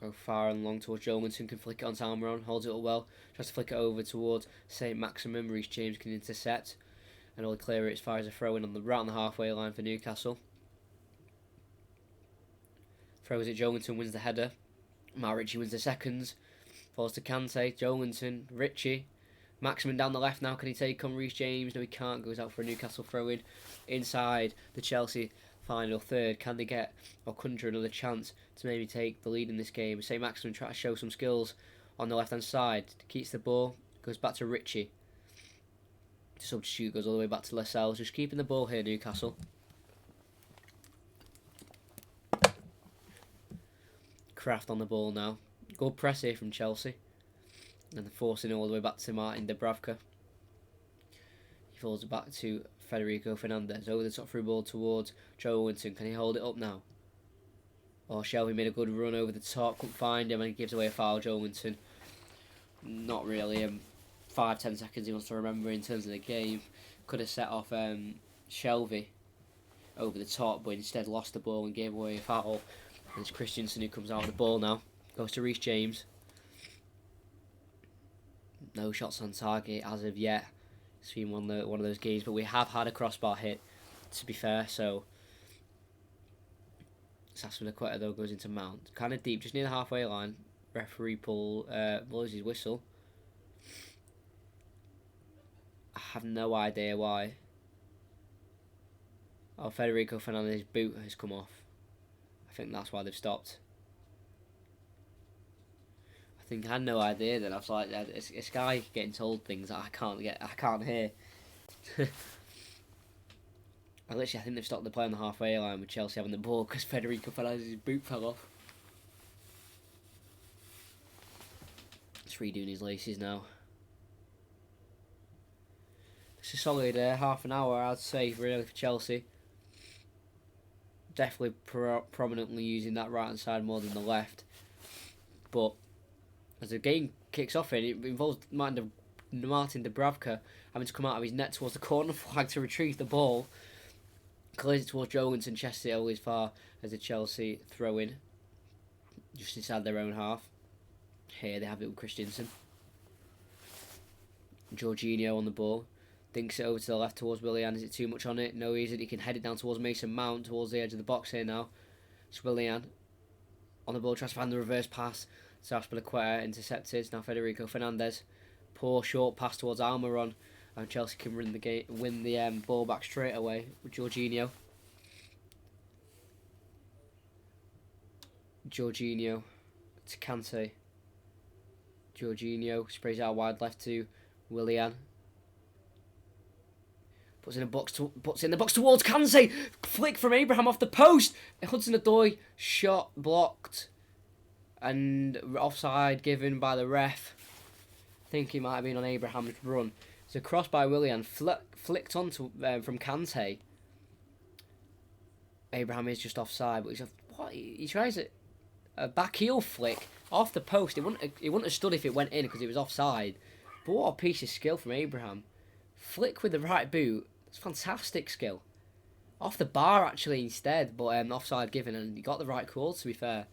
Go far and long towards Jolinton, can flick it onto Almiron, holds it up well, tries to flick it over towards St. Maximin. Reece James can intercept, and will clear it as far as a throw in on the right on the halfway line for Newcastle. Throws it, Jolinton wins the header. Ritchie wins the seconds. Falls to Kante, Jolinton, Ritchie. Maximin down the left now, can he take on Reece James? No, he can't, goes out for a Newcastle throw in. Inside the Chelsea final third, can they get or conjure another chance to maybe take the lead in this game? St. Maximin try to show some skills on the left hand side. Keeps the ball, goes back to Ritchie. The substitute goes all the way back to Lascelles. Just keeping the ball here, Newcastle. Kraft on the ball now. Good press here from Chelsea. And forcing it all the way back to Martin Dubravka. He falls it back to Federico Fernandez. Over the top through ball towards Joe Owenson. Can he hold it up now? Oh, Shelby made a good run over the top. Couldn't find him and he gives away a foul. Joe Owenson. Not really 5-10 seconds he wants to remember in terms of the game. Could have set off Shelby over the top, but instead lost the ball and gave away a foul. And it's Christensen who comes out with the ball now. Goes to Reece James. No shots on target as of yet. It's been one of those games, but we have had a crossbar hit, to be fair, so Aspilicueta though goes into Mount. Kind of deep, just near the halfway line. Referee blows his whistle. I have no idea why. Oh, Federico Fernandez's boot has come off. I think that's why they've stopped. I had no idea that I was like, this guy getting told things that I can't hear. I think they've stopped the play on the halfway line with Chelsea having the ball because Federico Fernandez's boot fell off. He's redoing his laces now. It's a solid half an hour, I'd say, really, for Chelsea. Definitely prominently using that right hand side more than the left. But as the game kicks off it involves Martin Dubravka having to come out of his net towards the corner flag to retrieve the ball. Clears it towards Joe Owenson, chests it always far as a Chelsea throw in. Just inside their own half. Here they have it with Christensen. Jorginho on the ball. Dinks it over to the left towards Willian. Is it too much on it? No, he isn't. He can head it down towards Mason Mount, towards the edge of the box here now. It's Willian on the ball, tries to find the reverse pass. Aspilicueta intercepted. Now Federico Fernandez. Poor short pass towards Almiron. And Chelsea can win the ball back straight away with Jorginho. Jorginho to Kante. Jorginho sprays out wide left to Willian. Puts in the box towards Kante. Flick from Abraham off the post. Hudson-Odoi shot blocked. And offside given by the ref. I think he might have been on Abraham's run. It's a cross by Willian, flicked onto from Kante. Abraham is just offside, but he tries a back heel flick off the post. It wouldn't have stood if it went in because it was offside. But what a piece of skill from Abraham. Flick with the right boot. It's fantastic skill. Off the bar actually instead, but offside given, and he got the right call, to be fair.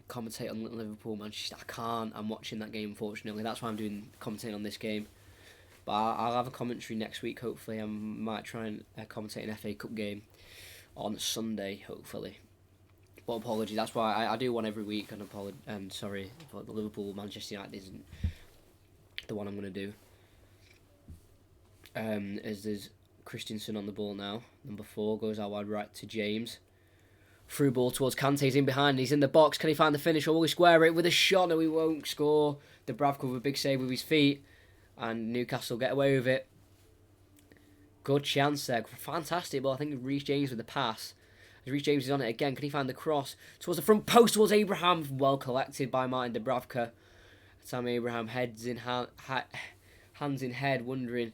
Commentate on Liverpool, Manchester. I can't. I'm watching that game, unfortunately. That's why I'm doing commentating on this game. But I'll have a commentary next week, hopefully. I might try and commentate an FA Cup game on Sunday, hopefully. But apologies, that's why I do one every week, and sorry, but the Liverpool Manchester United isn't the one I'm going to do. As there's Christensen on the ball now. Number 4 goes out wide right to James. Through ball towards Kante, he's in behind, he's in the box. Can he find the finish or will he square it with a shot? No, he won't score. Dubravka with a big save with his feet. And Newcastle get away with it. Good chance there. Fantastic ball. I think Reece James with the pass. As Reece James is on it again, can he find the cross? Towards the front post, towards Abraham. Well collected by Martin Dubravka. Sam Abraham hands in head, wondering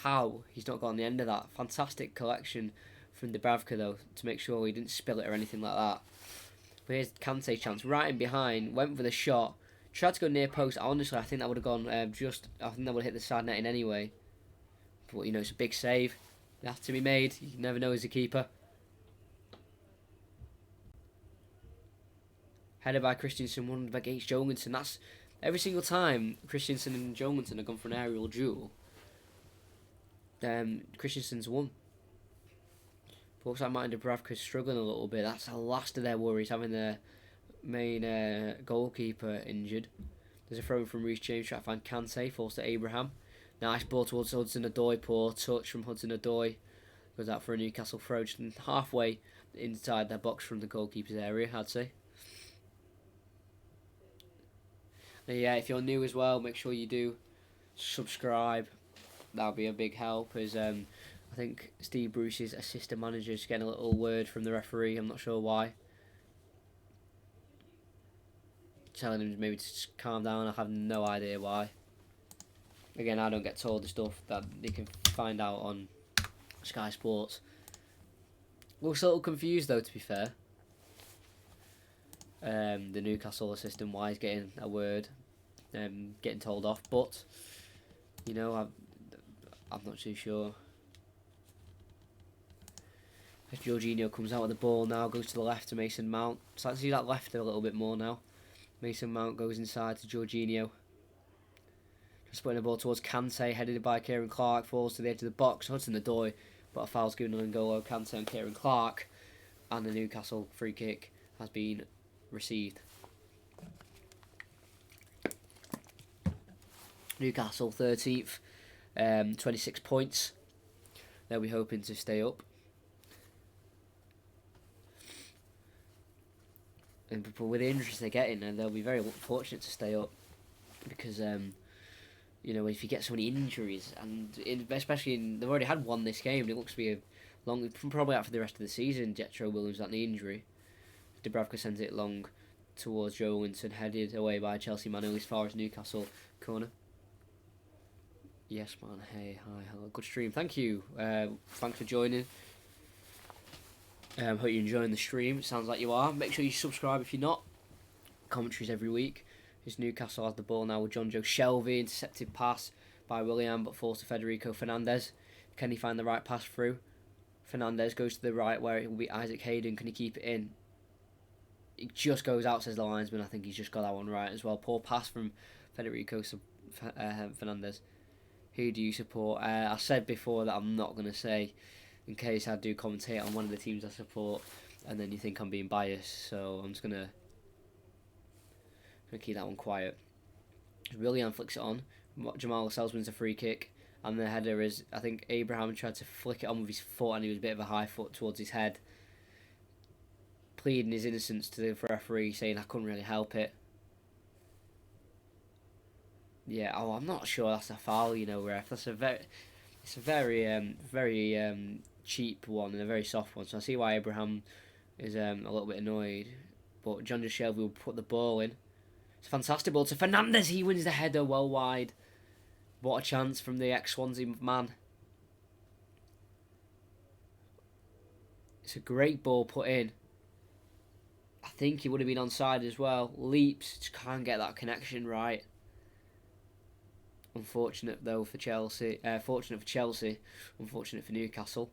how he's not got on the end of that. Fantastic collection from Dubravka, though, to make sure he didn't spill it or anything like that. But here's Kante's chance. Right in behind. Went for the shot. Tried to go near post. Honestly, I think that would have gone I think that would have hit the side netting anyway. But, it's a big save. It has to be made. You never know as a keeper. Headed by Christensen, won against Joe-Linton. That's every single time Christensen and Joe-Linton have gone for an aerial duel. Christensen's won. But looks like Martin Dubravka's struggling a little bit. That's the last of their worries, having their main goalkeeper injured. There's a throw from Reece James, trying to find Kante, falls to Abraham. Nice ball towards Hudson-Odoi, poor touch from Hudson-Odoi. Goes out for a Newcastle throw, just halfway inside their box from the goalkeeper's area, I'd say. And yeah, if you're new as well, make sure you do subscribe. That'll be a big help, as I think Steve Bruce's assistant manager is getting a little word from the referee. I'm not sure why. telling him maybe to just calm down. I have no idea why. Again, I don't get told the stuff that they can find out on Sky Sports. Looks a little confused though, to be fair. The Newcastle assistant, why he's getting a word, getting told off, but you know, I'm not too sure. As Jorginho comes out with the ball now, goes to the left to Mason Mount. It's like to see that left a little bit more now. Mason Mount goes inside to Jorginho. Just putting the ball towards Kante, headed by Kieran Clark, falls to the edge of the box, Hudson-Odoi, but a foul's given on N'Golo Kante and Kieran Clark, and the Newcastle free kick has been received. Newcastle 13th, 26 points. They'll be hoping to stay up. And with the injuries they're getting, they'll be very fortunate to stay up, because you know, if you get so many injuries, and they've already had one this game, and it looks to be a long, probably out for the rest of the season. Jetro Williams that knee injury. Dubravka sends it long towards Joe Linton, headed away by Chelsea Manu as far as Newcastle corner. Yes, man. Hey, hi, hello. Good stream. Thank you. Thanks for joining. Hope you're enjoying the stream. It sounds like you are. Make sure you subscribe if you're not. Commentaries every week. As Newcastle has the ball now with Jonjo Shelvey. Intercepted pass by Willian, but falls to Federico Fernandez. Can he find the right pass through? Fernandez goes to the right where it will be Isaac Hayden. Can he keep it in? It just goes out, says the linesman. I think he's just got that one right as well. Poor pass from Federico Fernandez. Who do you support? I said before that I'm not going to say, in case I do commentate on one of the teams I support, and then you think I'm being biased. So I'm just going to keep that one quiet. Willian flicks it on. Jamal Lascelles wins a free kick. And the header is, I think Abraham tried to flick it on with his foot, and he was a bit of a high foot towards his head, pleading his innocence to the referee, saying I couldn't really help it. Yeah, I'm not sure that's a foul, you know, ref. It's a very cheap one and a very soft one. So I see why Abraham is a little bit annoyed. But John Shelby will put the ball in. It's a fantastic ball to Fernandez. He wins the header well wide. What a chance from the ex-Swansea man. It's a great ball put in. I think he would have been onside as well. Leaps, just can't get that connection right. Unfortunate though for Chelsea. Fortunate for Chelsea. Unfortunate for Newcastle.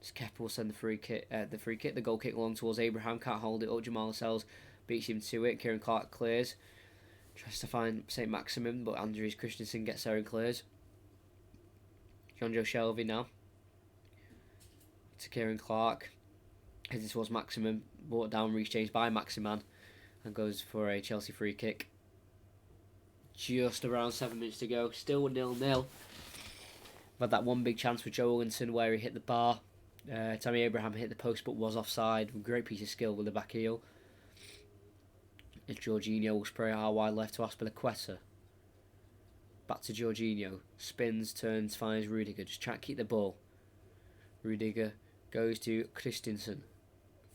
Kepa will send the free kick. The goal kick long towards Abraham. Can't hold it up. Jamal Lascelles beats him to it. Kieran Clark clears. Tries to find St. Maximin, but Andreas Christensen gets there and clears. Jonjo Shelvey now. To Kieran Clark. Heads towards Maximin. Brought down, Reece James by Maximan. And goes for a Chelsea free kick. Just around 7 minutes to go. Still 0-0. Had that one big chance with Joe Linton where he hit the bar. Tammy Abraham hit the post but was offside. Great piece of skill with the back heel. As Jorginho will spray out wide left to Aspilicueta. Back to Jorginho. Spins, turns, finds Rudiger. Just trying to keep the ball. Rudiger goes to Christensen.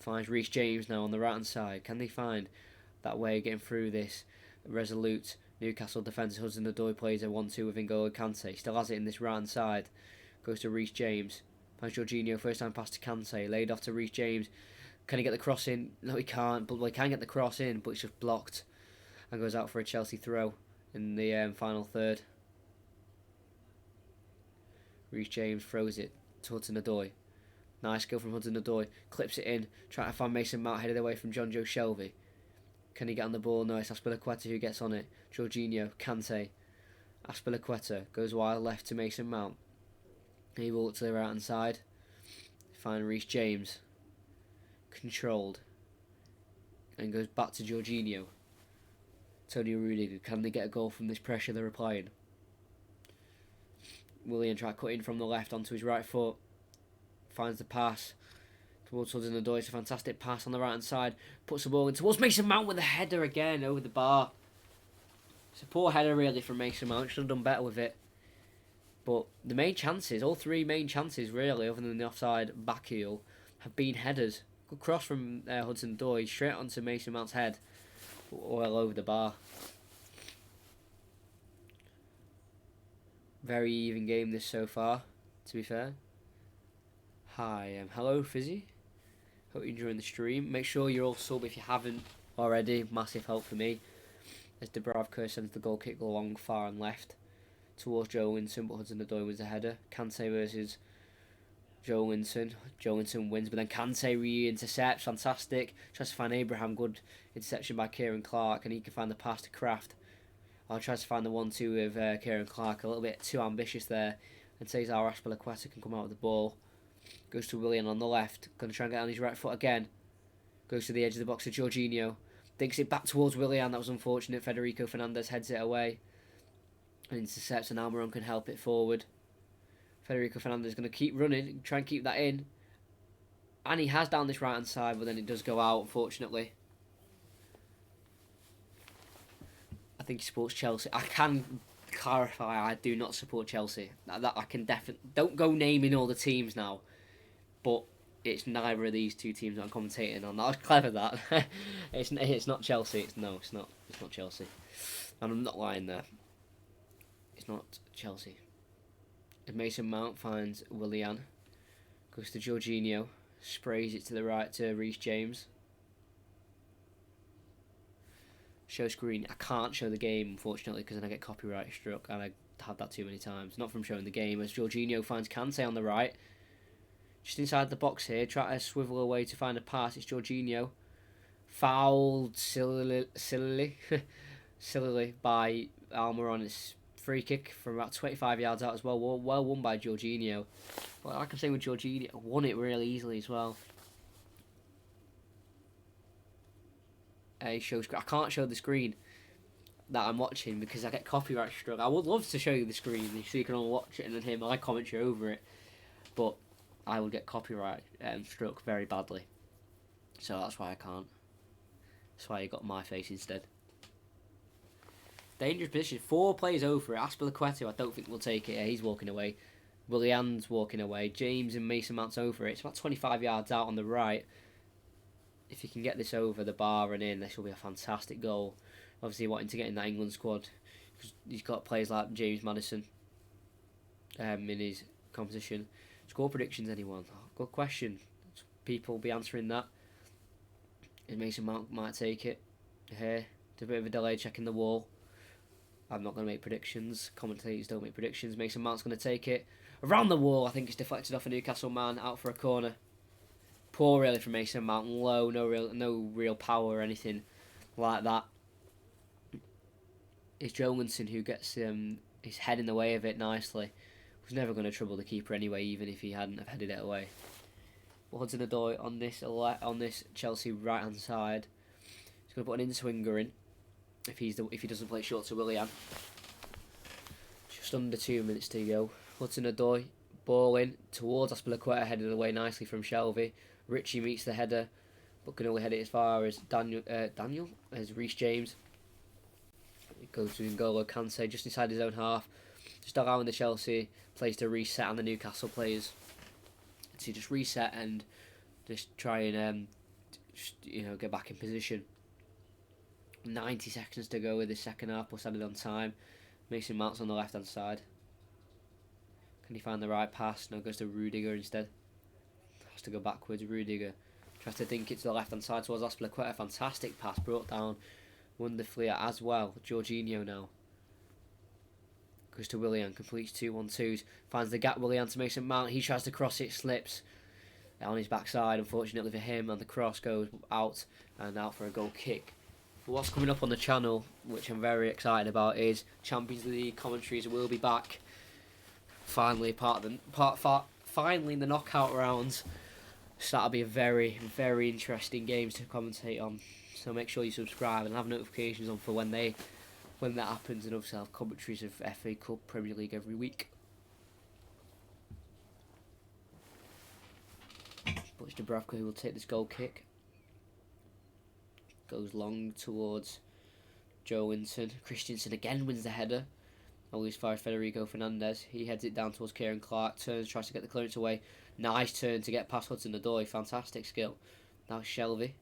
Finds Reece James now on the right hand side. Can they find that way of getting through this resolute Newcastle defence? Hudson-Odoi plays a 1-2 with N'Golo Kante. Still has it in this right hand side. Goes to Reece James. Finds Jorginho. First time pass to Kante. Laid off to Reece James. Can he get the cross in? No, he can't. But he can get the cross in, but it's just blocked. And goes out for a Chelsea throw in the final third. Reece James throws it to Hudson-Odoi. Nice skill from Hudson-Odoi. Clips it in. Trying to find Mason Mount headed away from Jonjo Shelvey. Can he get on the ball? No, it's Aspilicueta who gets on it. Jorginho, Kante. Aspilicueta goes wide left to Mason Mount. He will to the right hand side. Find Reece James. Controlled. And goes back to Jorginho. Tony Rudiger. Can they get a goal from this pressure they're applying? Willian try cutting from the left onto his right foot. Finds the pass towards Hudson-Odoi. It's a fantastic pass on the right hand side. Puts the ball in towards Mason Mount with a header again over the bar. It's a poor header really from Mason Mount. Should have done better with it. But the main chances, all three main chances really, other than the offside back heel, have been headers. Good cross from Hudson-Odoi straight onto Mason Mount's head. well over the bar. Very even game this so far, to be fair. Hi, hello Fizzy. Hope you're enjoying the stream. Make sure you're all sub if you haven't already. Massive help for me. As Dubravka sends the goal kick long far and left towards Joe Winton, but Hudson-Odoi wins the header. Kante versus Joe Winton. Joe Winton wins, but then Kante re-intercepts. Fantastic. Tries to find Abraham. Good interception by Kieran Clark, and he can find the pass to Kraft. I'll try to find the 1-2 with Kieran Clark. A little bit too ambitious there. And Cesar Azpilicueta can come out with the ball. Goes to Willian on the left. Going to try and get on his right foot again. Goes to the edge of the box to Jorginho. Dinks it back towards Willian. That was unfortunate. Federico Fernandez heads it away. And intercepts, and Almiron can help it forward. Federico Fernandez is going to keep running. Try and keep that in. And he has down this right hand side, but then it does go out, unfortunately. I think he supports Chelsea. I can clarify, I do not support Chelsea. That I can definitely... Don't go naming all the teams now. But it's neither of these two teams that I'm commentating on. That was clever, that. It's not Chelsea. It's not Chelsea. And I'm not lying there. It's not Chelsea. And Mason Mount finds Willian. Goes to Jorginho. Sprays it to the right to Reece James. Show screen. I can't show the game, unfortunately, because then I get copyright struck, and I had that too many times. Not from showing the game, as Jorginho finds Kante on the right. Just inside the box here, try to swivel away to find a pass. It's Jorginho. Fouled sillily by Almiron. It's free kick from about 25 yards out as well. Well won by Jorginho. Well, like I'm saying with Jorginho, won it really easily as well. I can't show the screen that I'm watching because I get copyright struck. I would love to show you the screen so you can all watch it and then hear my commentary over it, but I would get copyright struck very badly. So that's why I can't. That's why you got my face instead. Dangerous position. 4 players over it. Azpilicueta, I don't think will take it. Yeah, he's walking away. Willian's walking away. James and Mason Mount's over it. It's about 25 yards out on the right. If you can get this over the bar and in, this will be a fantastic goal. Obviously, wanting to get in that England squad, because he's got players like James Maddison in his composition. Score predictions, anyone? Good question. People will be answering that. And Mason Mount might take it here. It's a bit of a delay checking the wall. I'm not going to make predictions. Commentators don't make predictions. Mason Mount's going to take it around the wall. I think it's deflected off a Newcastle man, out for a corner. Poor really from Mason Mount. Low, no real power or anything like that. It's Jolinson who gets his head in the way of it nicely. Was never going to trouble the keeper anyway, even if he hadn't have headed it away. But Hudson-Odoi on this Chelsea right hand side. He's going to put an in-swinger in. If he doesn't play short to Willian. Just under 2 minutes to go. Hudson-Odoi, ball in towards Azpilicueta, headed away nicely from Shelvey. Richie meets the header, but can only head it as far as Daniel as Reece James. It goes to N'Golo Kante just inside his own half, just allowing the Chelsea players to reset and the Newcastle players to just reset and just try and get back in position. 90 seconds to go with the second half, plus added on time. Mason Mount's on the left hand side. Can he find the right pass? No, goes to Rudiger instead. Has to go backwards. Rudiger tries to dink it to the left hand side towards Azpilicueta. Fantastic pass brought down wonderfully as well. Jorginho now goes to Willian, completes 2-1-2s, finds the gap. Willian to Mason Mount. He tries to cross it, slips on his backside. Unfortunately for him, and the cross goes out and out for a goal kick. But what's coming up on the channel, which I'm very excited about, is Champions League commentaries will be back. Finally, finally in the knockout rounds. So that'll be a very, very interesting games to commentate on. So make sure you subscribe and have notifications on for when that happens, and obviously I'll have commentaries of FA Cup, Premier League every week. But it's Dubravka who will take this goal kick. Goes long towards Joe Winton. Christensen again wins the header. Always fires Federico Fernandez. He heads it down towards Kieran Clark. Turns, tries to get the clearance away. Nice turn to get past Hudson-Odoi. Fantastic skill. Now Shelvey.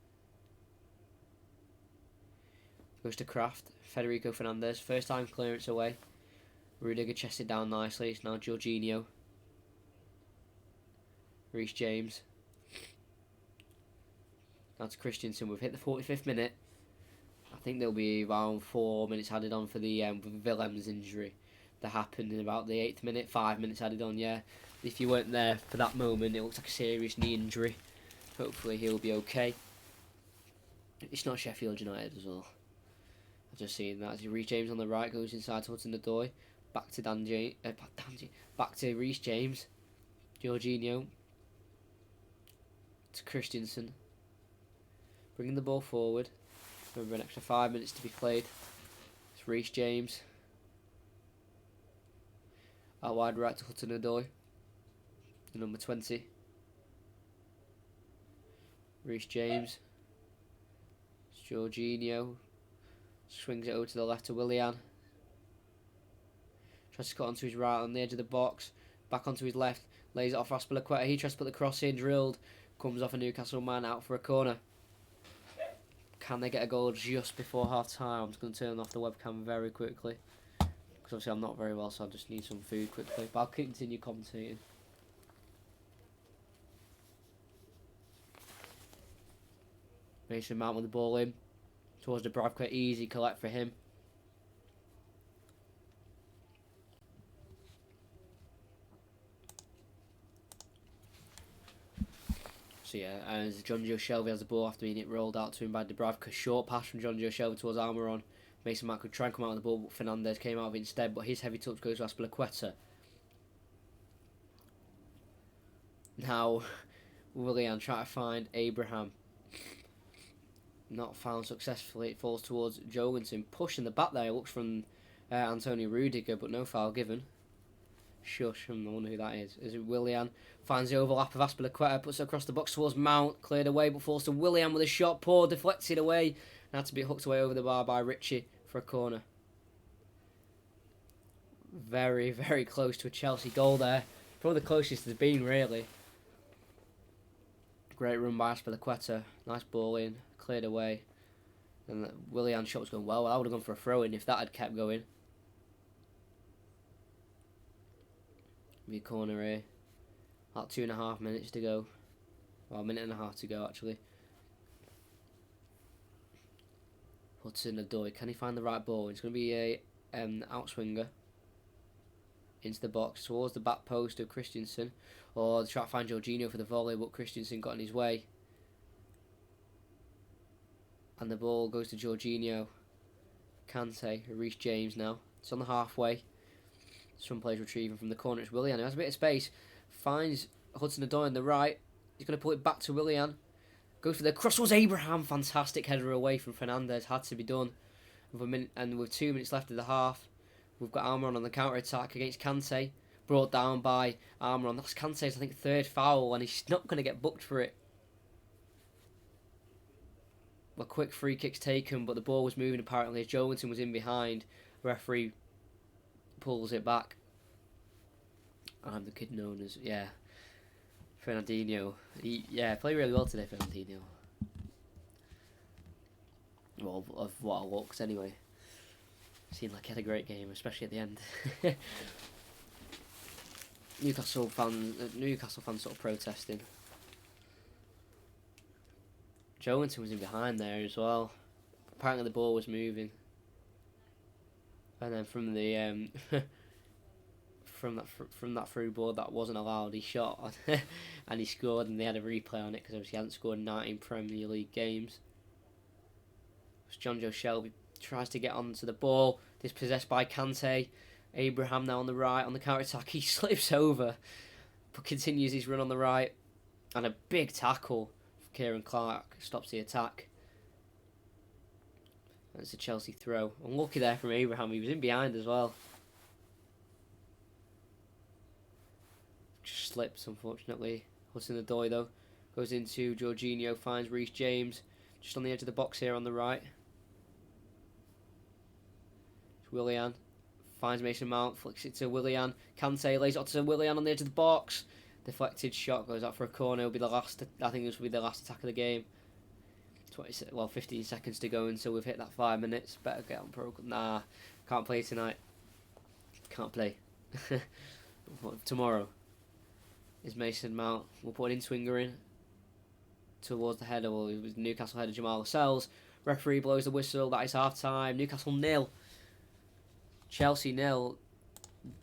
Goes to Kraft. Federico Fernandez. First time clearance away. Rudiger chested down nicely. It's now Jorginho. Reece James. Now to Christensen. We've hit the 45th minute. I think there'll be around 4 minutes added on for the Willem's injury that happened in about the 8th minute. 5 minutes added on, yeah. If you weren't there for that moment, it looks like a serious knee injury. Hopefully he'll be okay. It's not Sheffield United as well. I've just seen that. As Reece James on the right goes inside to Hudson-Odoi. Back to back to Reece James. Jorginho. To Christensen. Bringing the ball forward. Remember, an extra 5 minutes to be played. It's Reece James. Out wide right to Hudson-Odoi. Number 20. Reece James. It's Jorginho. Swings it over to the left to Willian. Tries to cut onto his right on the edge of the box. Back onto his left. Lays it off Azpilicueta. He tries to put the cross in. Drilled. Comes off a Newcastle man out for a corner. Can they get a goal just before half time? I'm just going to turn off the webcam very quickly. Because obviously I'm not very well, so I just need some food quickly. But I'll continue commentating. Mason Mount with the ball in. Towards Dubravka. Easy collect for him. So yeah, as Jonjo Shelvey has the ball after being it rolled out to him by Dubravka. Short pass from Jonjo Shelvey towards Almiron. Mason Mount could try and come out of the ball, but Fernandez came out of it instead. But his heavy touch goes to Azpilicueta. Now, Willian trying to find Abraham. Not found successfully. It falls towards Jorgensen. Push in the back there. It looks from Antonio Rudiger, but no foul given. Shush, I wonder who that is. Is it Willian? Finds the overlap of Azpilicueta, puts it across the box towards Mount, cleared away, but falls to Willian with a shot. Poor, deflected away, and had to be hooked away over the bar by Ritchie for a corner. Very, very close to a Chelsea goal there. Probably the closest there's been, really. Great run by Azpilicueta. Nice ball in, cleared away. And Willian's shot was going well. I would have gone for a throw-in if that had kept going. Be a corner here. About 2.5 minutes to go. Well, a minute and a half to go, actually. Hudson-Odoi. Can he find the right ball? It's going to be a outswinger into the box towards the back post of Christensen. Or try to find Jorginho for the volley, but Christensen got in his way. And the ball goes to Jorginho. Kante, Reece James now. It's on the halfway. Some players retrieving from the corner. It's Willian who has a bit of space. Finds Hudson-Odoi on the right. He's going to put it back to Willian. Goes for the cross. Was Abraham. Fantastic header away from Fernandez. Had to be done. And with 2 minutes left of the half, we've got Almiron on the counter-attack against Kante. Brought down by Almiron. That's Kante's, I think, third foul, and he's not going to get booked for it. A quick free kick's taken, but the ball was moving apparently as Jorgensen was in behind. Referee pulls it back. And the kid known as, Fernandinho. He played really well today, Fernandinho. Well, of what it looks anyway. Seemed like he had a great game, especially at the end. Newcastle fans sort of protesting. Jorgensen was in behind there as well. Apparently the ball was moving. And then from the from that through ball that wasn't allowed, he shot and he scored, and they had a replay on it because obviously he hadn't scored in 19 Premier League games. Jonjo Shelvey tries to get onto the ball. Dispossessed by Kante. Abraham now on the right on the counter attack. He slips over, but continues his run on the right, and a big tackle for Kieran Clark stops the attack. That's a Chelsea throw. Unlucky there from Abraham. He was in behind as well. Just slips, unfortunately. Hudson-Odoi, though, goes into Jorginho, finds Reece James. Just on the edge of the box here on the right. It's Willian. Finds Mason Mount, flicks it to Willian. Kante lays it up to Willian on the edge of the box. Deflected shot goes out for a corner. It'll be the last. I think this will be the last attack of the game. 15 seconds to go until we've hit that 5 minutes. Better get on program. Nah, can't play tonight. Can't play. Tomorrow is Mason Mount. We'll put an in-swinger in towards the header. Well, it was Newcastle header Jamal Lascelles. Referee blows the whistle. That is half time. Newcastle 0. Chelsea 0.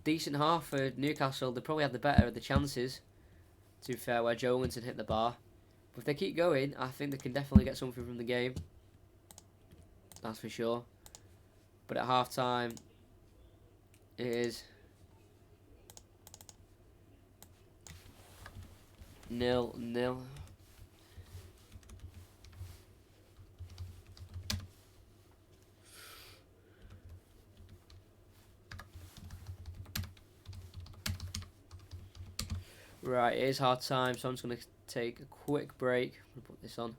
Decent half for Newcastle. They probably had the better of the chances, to be fair, where Joe Linton hit the bar. But if they keep going, I think they can definitely get something from the game. That's for sure. But at half time, it is 0-0. Right, it is hard time, so I'm just going to take a quick break. I'm going to put this on.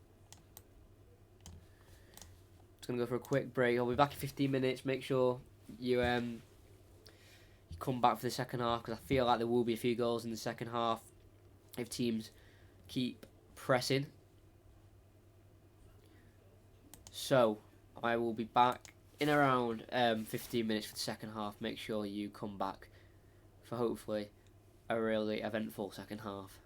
Just going to go for a quick break. I'll be back in 15 minutes. Make sure you come back for the second half, because I feel like there will be a few goals in the second half if teams keep pressing. So, I will be back in around 15 minutes for the second half. Make sure you come back for hopefully a really eventful second half.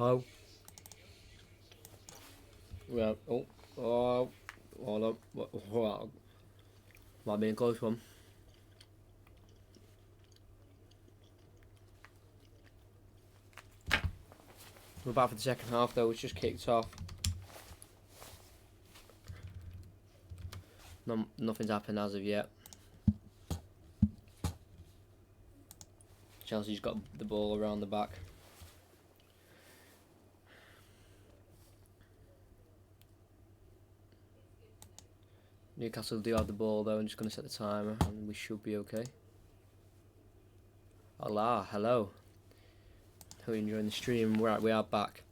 Oh. Yeah. Oh. Hold up. Wow. Might be a close one. We're back for the second half though, it's just kicked off. Nothing's happened as of yet. Chelsea's got the ball around the back. Newcastle do have the ball though. I'm just going to set the timer and we should be okay. Hola, hello. Hope you're enjoying the stream. Right, we are back.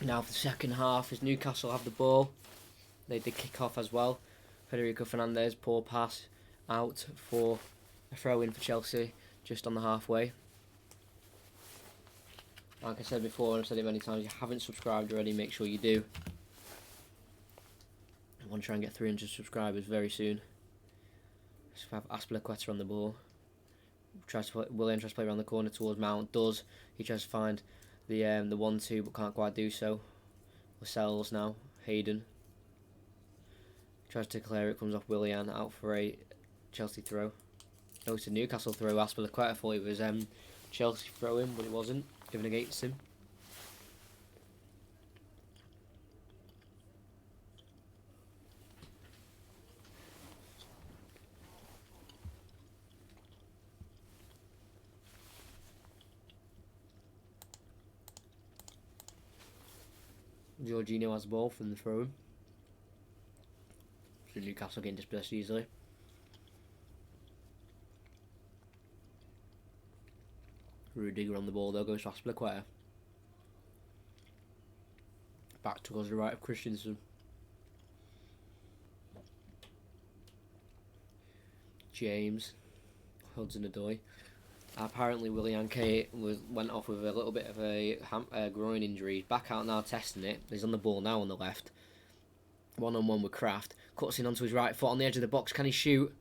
Now for the second half, as Newcastle have the ball. They did kick off as well. Federico Fernandez, poor pass out for a throw in for Chelsea, just on the halfway. Like I said before, and I've said it many times, if you haven't subscribed already, make sure you do. I want to try and get 300 subscribers very soon. So we have Aspilicueta on the ball. Willian tries to play around the corner towards Mount. He tries to find the 1-2 but can't quite do so. Lascelles now. Hayden tries to clear it, comes off Willian, out for a Chelsea throw. No, it's a Newcastle throw. Aspilicueta thought it was Chelsea throwing, but it wasn't. Given against him. Jorginho has the ball from the throw-in. So Newcastle getting displaced easily. Rudiger on the ball though, goes to Aspilicueta. Back towards the right of Christensen. James. Hudson-Odoi. Apparently Willian K went off with a little bit of a groin injury. Back out now testing it. He's on the ball now on the left. One-on-one with Kraft. Cuts in onto his right foot on the edge of the box. Can he shoot?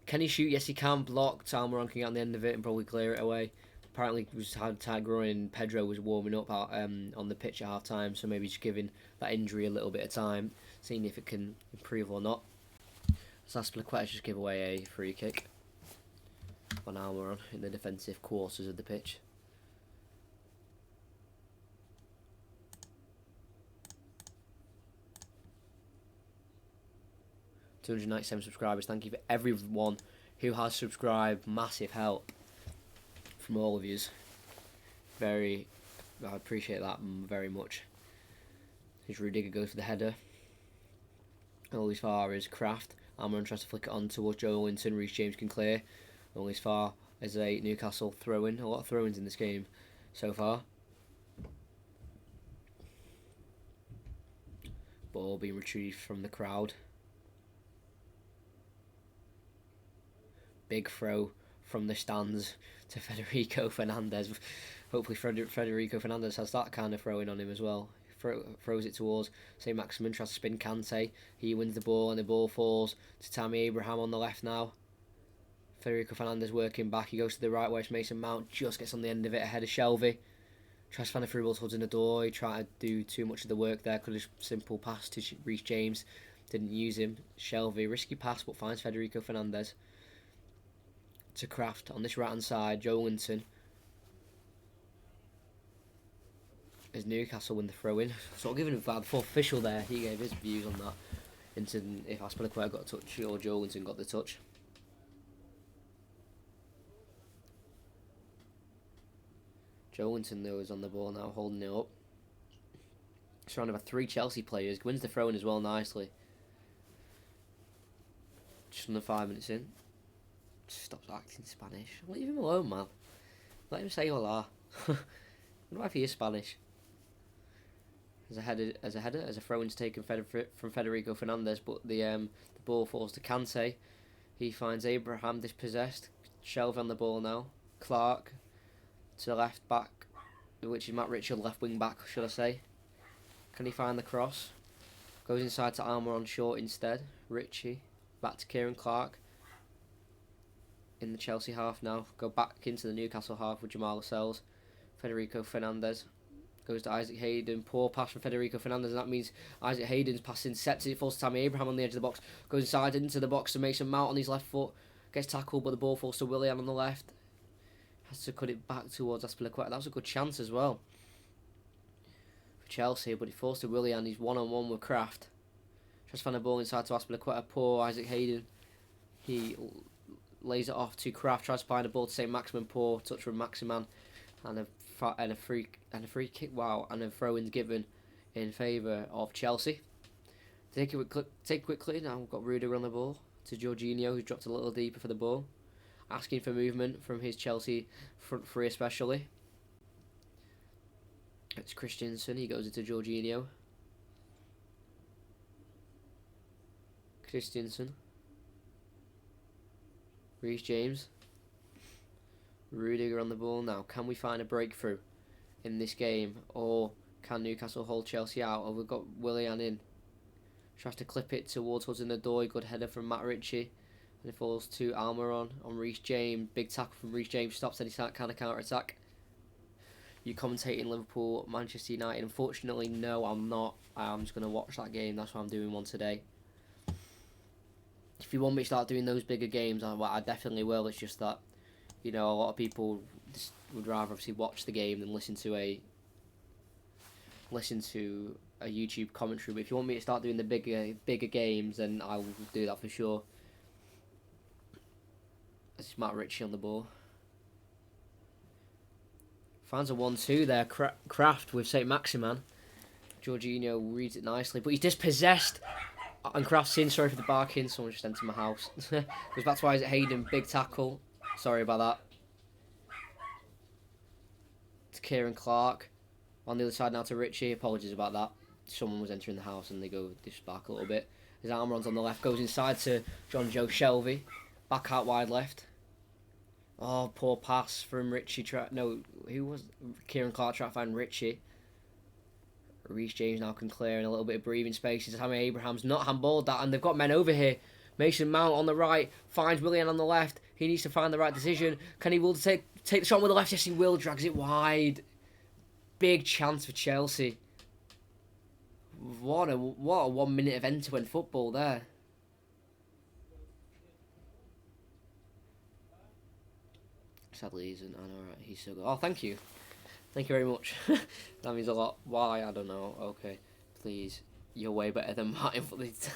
Can he shoot? Yes, he can. Blocked. Almiron can get on the end of it and probably clear it away. Apparently, he was had tight groin. Pedro was warming up on the pitch at half time, so maybe just giving that injury a little bit of time, seeing if it can improve or not. Aspilicueta just give away a free kick on Almiron in the defensive quarters of the pitch. $297 subscribers. Thank you for everyone who has subscribed. Massive help from all of yous. I appreciate that very much. His Rudiger goes for the header. All as far as Kraft. Almiron tries to flick it on towards Joe Linton. Reece James can clear. Only as far as a Newcastle throw-in. A lot of throw-ins in this game so far. Ball being retrieved from the crowd. Big throw from the stands to Federico Fernandez. Hopefully Federico Fernandez has that kind of throwing on him as well. Throws it towards St. Maximin, tries to spin Kante. He wins the ball and the ball falls to Tammy Abraham on the left now. Federico Fernandez working back. He goes to the right where Mason Mount just gets on the end of it ahead of Shelvey. Tries to find a through ball towards Hudson-Odoi. He tried to do too much of the work there. Could have simple pass to Reece James. Didn't use him. Shelvey, risky pass but finds Federico Fernandez. To Kraft on this right hand side. Joe Linton. As Newcastle win the throw in. So I'll give him the fourth official there. He gave his views on that. Into if Aspilicueta got a touch or Joe Linton got the touch. Joe Linton though is on the ball now, holding it up. Surrounded by 3 Chelsea players. Wins the throw in as well nicely. Just under 5 minutes in. Stops acting Spanish. Leave him alone, man. Let him say hola. I wonder if he is Spanish. As a throw-in's taken from Federico Fernandez, but the ball falls to Kante. He finds Abraham dispossessed. Shelvey on the ball now. Clark to the left back, which is Matt Richard, left wing back, should I say. Can he find the cross? Goes inside to Almiron short instead. Richie. Back to Kieran Clark. In the Chelsea half now. Go back into the Newcastle half with Jamal Lascelles. Federico Fernandez goes to Isaac Hayden. Poor pass from Federico Fernandez, and that means Isaac Hayden's passing sets it. Falls to Tammy Abraham on the edge of the box. Goes inside into the box to Mason Mount on his left foot. Gets tackled, but the ball falls to Willian on the left. Has to cut it back towards Azpilicueta. That was a good chance as well for Chelsea, but it falls to Willian. He's one-on-one with Kraft. Tries to find the ball inside to Azpilicueta. Poor Isaac Hayden. He lays it off to Kraft. Tries to find the ball to St. Maximin. Poor touch from Maximan. And a free kick. Wow, and a throw-in given in favour of Chelsea. Take quickly. Now we've got Rudiger on the ball to Jorginho, who's dropped a little deeper for the ball, asking for movement from his Chelsea front three especially. It's Christensen. He goes into Jorginho. Christensen. Reece James. Rudiger on the ball now. Can we find a breakthrough in this game, or can Newcastle hold Chelsea out? Or we've got Willian in. Tries to clip it towards Hudson-Odoi. Good header from Matt Ritchie. And it falls to Almiron on Reece James. Big tackle from Reece James. Stops any kind of counter-attack. You commentating Liverpool, Manchester United? Unfortunately, no, I'm not. I'm just going to watch that game. That's why I'm doing one today. If you want me to start doing those bigger games, I definitely will. It's just that, you know, a lot of people just would rather obviously watch the game than listen to a YouTube commentary. But if you want me to start doing the bigger games, then I will do that for sure. This is Matt Ritchie on the ball. Finds a 1-2 there. Kraft with St. Maximan. Jorginho reads it nicely, but he's dispossessed. And Kraft's in. Sorry for the barking. Someone just entered my house. Goes back to Isaac Hayden. Big tackle. Sorry about that. To Kieran Clark. On the other side now to Ritchie. Apologies about that. Someone was entering the house and they go disbark a little bit. His Almiron's on the left. Goes inside to John Joe Shelvey. Back out wide left. Oh, poor pass from Ritchie. Who was Kieran Clark trying to find Ritchie. Reece James now can clear in a little bit of breathing space. Tammy Abraham's not handballed that, and they've got men over here. Mason Mount on the right, finds Willian on the left. He needs to find the right decision. Can he will take the shot with the left? Yes, he will. Drags it wide. Big chance for Chelsea. What a 1 minute of end-to-end football there. Sadly, he isn't. I know, right? He's so good. Oh, thank you. Thank you very much. That means a lot. Why? I don't know. Okay. Please. You're way better than Martin for this.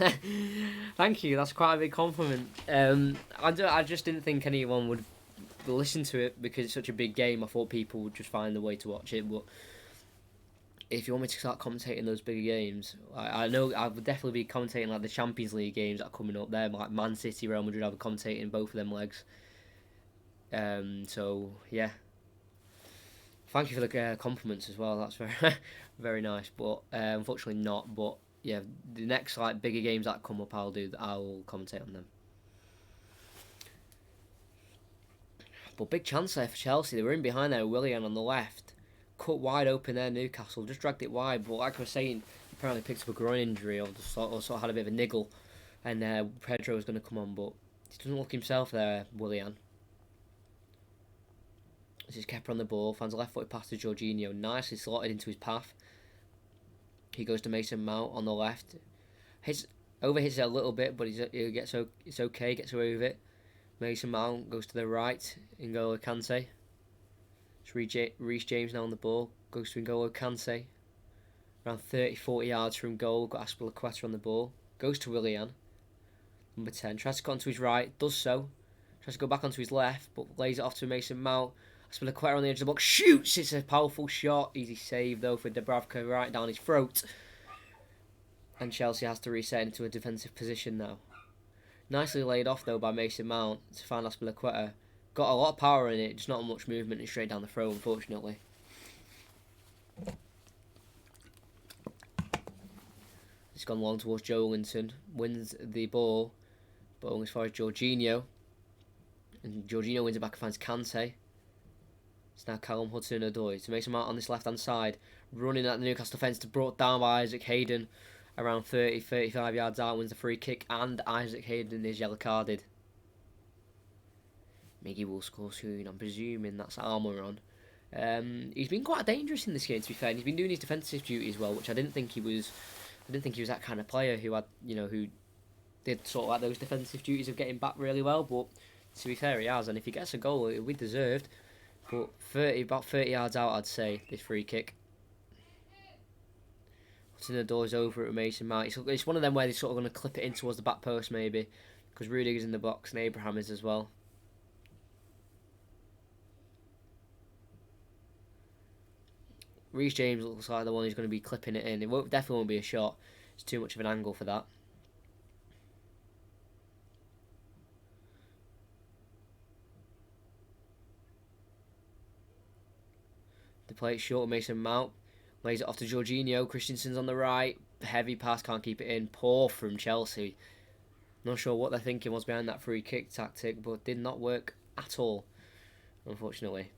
Thank you. That's quite a big compliment. I just didn't think anyone would listen to it because it's such a big game. I thought people would just find a way to watch it. But if you want me to start commentating those bigger games, I know I would definitely be commentating like the Champions League games that are coming up there, like Man City, Real Madrid. I'll be commentating both of them legs. So yeah. Thank you for the compliments as well. That's very, very nice. But unfortunately not. But yeah, the next like bigger games that come up, I'll commentate on them. But big chance there for Chelsea. They were in behind there. Willian on the left, cut wide open there. Newcastle just dragged it wide. But like I was saying, apparently picked up a groin injury or sort of had a bit of a niggle, and Pedro was going to come on, but he doesn't look himself there. Willian. This is Kepa on the ball, finds a left-footed pass to Jorginho, nicely slotted into his path. He goes to Mason Mount on the left. Overhits it a little bit, but it's okay, gets away with it. Mason Mount goes to the right, N'Golo Kante. It's Reece James now on the ball, goes to N'Golo Kante. Around 30-40 yards from goal, got Azpilicueta on the ball. Goes to Willian, number 10, tries to cut onto his right, does so. Tries to go back onto his left, but lays it off to Mason Mount. Azpilicueta on the edge of the box, shoots! It's a powerful shot. Easy save though for Dubravka, right down his throat. And Chelsea has to reset into a defensive position now. Nicely laid off though by Mason Mount to find Azpilicueta. Got a lot of power in it, just not much movement. It's straight down the throat, unfortunately. It's gone long towards Joelinton. Wins the ball, but only as far as Jorginho. And Jorginho wins it back and finds Kante. It's now Callum Hudson-Odoi to Mason Mount on this left-hand side. Running at the Newcastle fence, brought down by Isaac Hayden. Around 30-35 yards out, wins the free kick, and Isaac Hayden is yellow carded. Miggy will score soon. I'm presuming that's Almiron. He's been quite dangerous in this game, to be fair. And he's been doing his defensive duty as well, which I didn't think he was. I didn't think he was that kind of player who had, who did sort of like those defensive duties of getting back really well. But to be fair, he has. And if he gets a goal, it'll be deserved. But about 30 yards out, I'd say, this free kick. Putting the doors over at Mason Mount. It's one of them where they're sort of going to clip it in towards the back post, maybe. Because Rudiger's in the box and Abraham is as well. Reece James looks like the one who's going to be clipping it in. Definitely won't be a shot. It's too much of an angle for that. The play it short, Mason Mount. Lays it off to Jorginho. Christensen's on the right. Heavy pass, can't keep it in. Poor from Chelsea. Not sure what they're thinking was behind that free kick tactic, but did not work at all, unfortunately.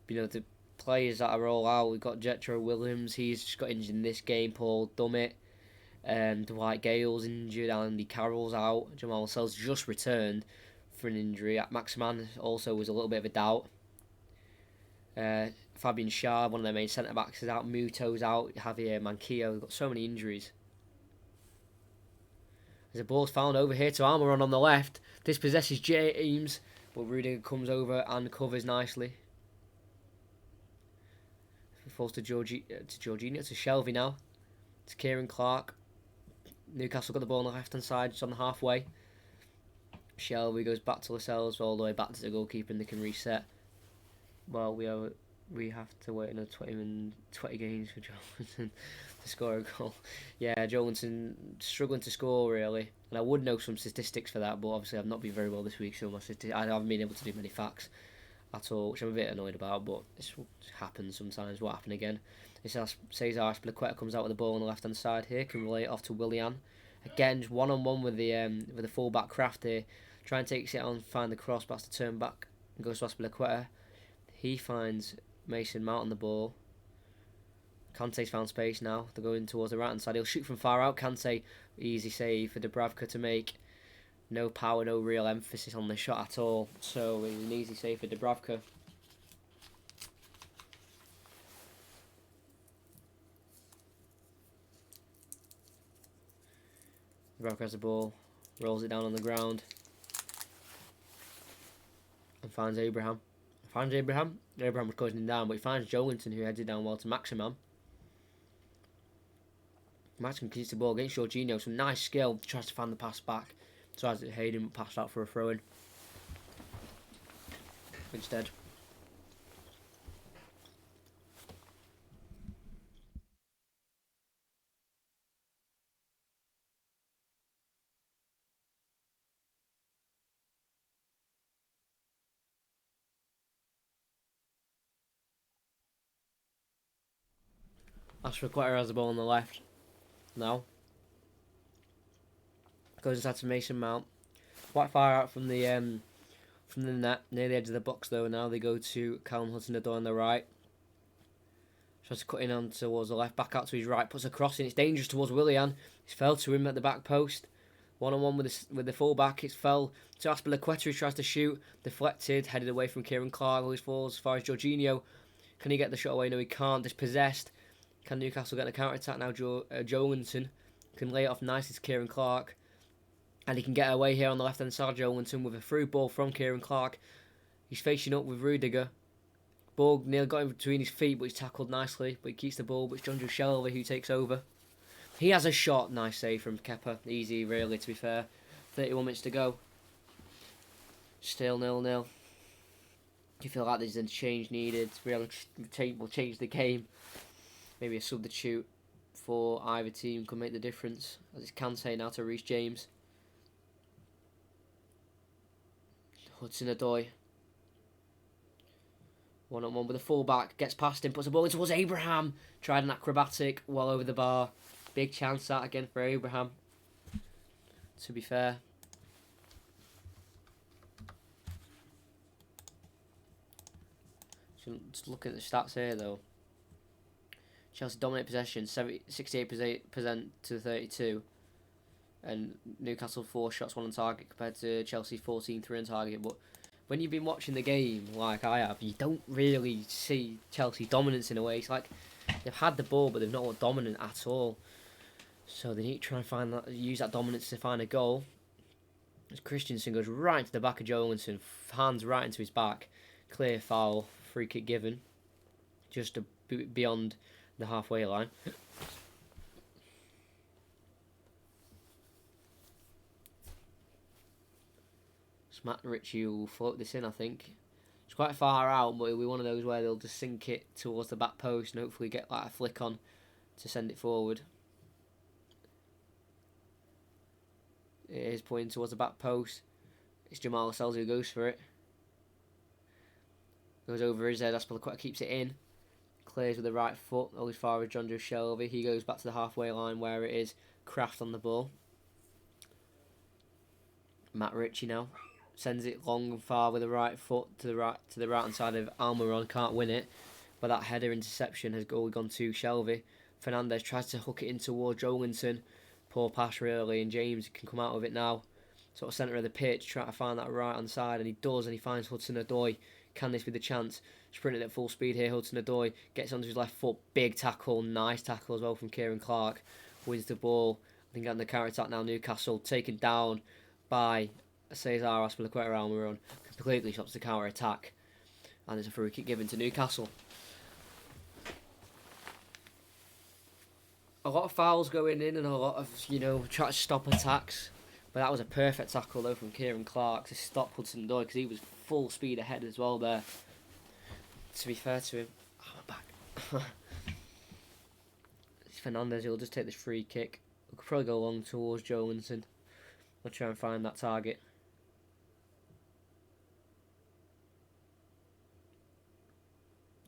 The players that are all out, we've got Jetro Williams, he's just got injured in this game. Paul Dummett, Dwight Gale's injured, Andy Carroll's out. Jamal Lascelles just returned for an injury. Maximan also was a little bit of a doubt. Fabian Schär, one of their main centre-backs, is out. Muto's out. Javier Manquillo. Got so many injuries. There's a ball's found over here to Almiron on the left. Dispossesses James, but Rudiger comes over and covers nicely. Falls to Jorginho, to Shelby now. To Kieran Clark. Newcastle got the ball on the left-hand side, just on the halfway. Shelby goes back to Lascelles, all the way back to the goalkeeper, and they can reset. Well, we have to wait another 20 games for Joelinton to score a goal. Yeah, Joelinton struggling to score, really. And I would know some statistics for that, but obviously I've not been very well this week, so I haven't been able to do many facts at all, which I'm a bit annoyed about, but this happens sometimes. What happened again? Cesar Azpilicueta comes out with the ball on the left-hand side here, can relay it off to Willian. Again, just one-on-one with the full-back Craft here. Try and takes it on, find the cross, but has to turn back and goes to Azpilicueta. He finds Mason Mount on the ball. Kante's found space now. They're going towards the right-hand side. He'll shoot from far out. Kante, easy save for Dubravka to make. No power, no real emphasis on the shot at all. So it's an easy save for Dubravka. Dubravka has the ball. Rolls it down on the ground. And finds Abraham. Abraham was closing him down, but he finds Joelinton, who heads it down well to Maximan. Maximan keeps the ball against Jorginho. Some nice skill. Tries to find the pass back. Tries to Hayden passed out for a throw-in. Instead. Azpilicueta has the ball on the left. Now. Goes inside to Mason Mount. Quite far out from the net, near the edge of the box though. Now they go to Callum Hudson-Odoi on the right. Tries to cut in on towards the left, back out to his right, puts a cross in. It's dangerous towards Willian. It's fell to him at the back post. One-on-one with the full-back. It's fell to Azpilicueta, who tries to shoot. Deflected, headed away from Kieran Clark. Always falls as far as Jorginho. Can he get the shot away? No, he can't. Dispossessed. Can Newcastle get the counter-attack now? Joelinton can lay it off nicely to Kieran Clark. And he can get away here on the left-hand side, Joelinton, with a through ball from Kieran Clark. He's facing up with Rudiger. Ball nearly got him between his feet, but he's tackled nicely. But he keeps the ball, but it's John Joe Shelby who takes over. He has a shot. Nice save from Kepa. Easy, really, to be fair. 31 minutes to go. Still 0-0. You feel like there's a change needed. We'll change the game. Maybe a substitute for either team could make the difference. As it's Kante now to Reece James. Hudson-Odoi. One-on-one with the full-back. Gets past him, puts the ball in towards Abraham. Tried an acrobatic, well over the bar. Big chance that again for Abraham. To be fair. Just looking at the stats here though. Chelsea dominate possession, 68% to 32. And Newcastle 4 shots, 1 on target compared to Chelsea 14, 3 on target. But when you've been watching the game like I have, you don't really see Chelsea dominance in a way. It's like they've had the ball, but they've not looked dominant at all. So they need to try and use that dominance to find a goal. As Christensen goes right into the back of Jolinson, hands right into his back, clear foul, free kick given, just beyond the halfway line. Matt Ritchie will float this in, I think. It's quite far out, but it'll be one of those where they'll just sink it towards the back post and hopefully get like a flick on to send it forward. It is pointing towards the back post. It's Jamal Lascelles who goes for it. Goes over his head. Aspilicueta keeps it in. Clears with the right foot. All as far as John Joe Shelby. He goes back to the halfway line where it is Kraft on the ball. Matt Ritchie now sends it long and far with the right foot to the right hand side of Almiron. Can't win it, but that header interception has gone to Shelby. Fernandez tries to hook it in towards Jolinson. Poor pass really, and James can come out of it now. Sort of centre of the pitch, trying to find that right hand side, and he does, and he finds Hudson-Odoi. Can this be the chance? Sprinting at full speed here, Hudson-Odoi gets onto his left foot. Big tackle, nice tackle as well from Kieran Clark. Wins the ball. I think on the counter attack now, Newcastle taken down by Cesar Aspilicueta. Almiron completely stops the counter attack, and there's a free kick given to Newcastle. A lot of fouls going in and a lot of, trying to stop attacks. But that was a perfect tackle though from Kieran Clark to stop Hudson-Odoi because he was full speed ahead as well there. To be fair to him, I'm back. It's Fernandez, he'll just take this free kick. We could probably go long towards Jolinson. We'll try and find that target.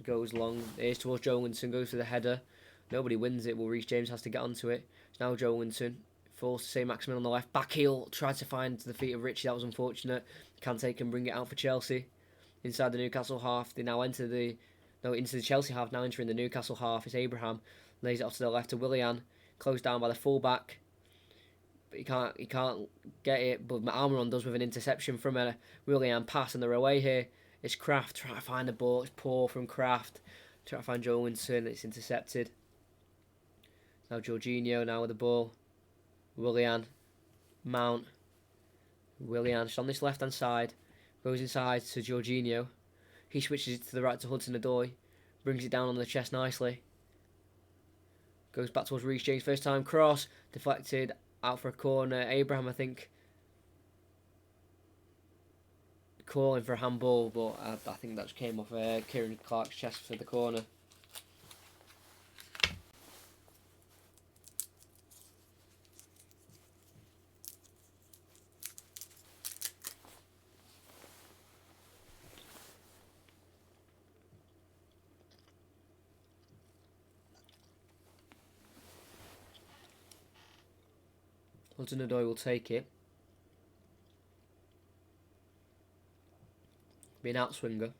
Goes long, here's towards Jolinson, goes for the header. Nobody wins it. Well, Reece James has to get onto it. It's now Jolinson. Forced to say Maximin on the left. Back heel. Tried to find the feet of Ritchie. That was unfortunate. Can take and bring it out for Chelsea. Inside the Newcastle half. They now into the Chelsea half. Now entering the Newcastle half. It's Abraham. Lays it off to the left to Willian. Closed down by the fullback. But he can't get it. But Almiron does with an interception from a Willian pass. And they're away here. It's Kraft. Trying to find the ball. It's poor from Kraft. Trying to find Jolinson. It's intercepted. Now Jorginho now with the ball. Willian. Mount. Willian. Just on this left hand side. Goes inside to Jorginho. He switches it to the right to Hudson-Odoi. Brings it down on the chest nicely. Goes back towards Reece James. First time cross. Deflected. Out for a corner. Abraham, I think, calling for a handball. But I think that just came off Kieran Clark's chest for the corner. Hudson-Odoi will take it. Be an outswinger.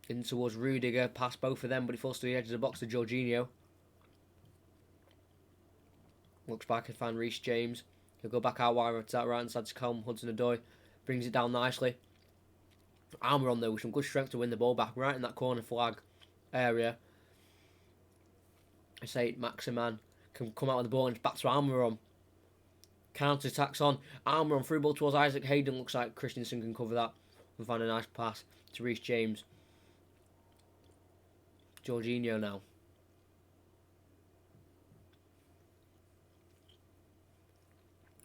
In towards Rudiger. Past both of them, but he falls to the edge of the box to Jorginho. Looks back and finds Reece James. He'll go back out wide to that right hand side to Colm. Hudson-Odoi brings it down nicely. Almiron though with some good strength to win the ball back right in that corner flag area. I say Maximin can come out with the ball and it's back to Almiron. Counter attacks on. Almiron through ball towards Isaac Hayden. Looks like Christensen can cover that and find a nice pass to Reece James. Jorginho now.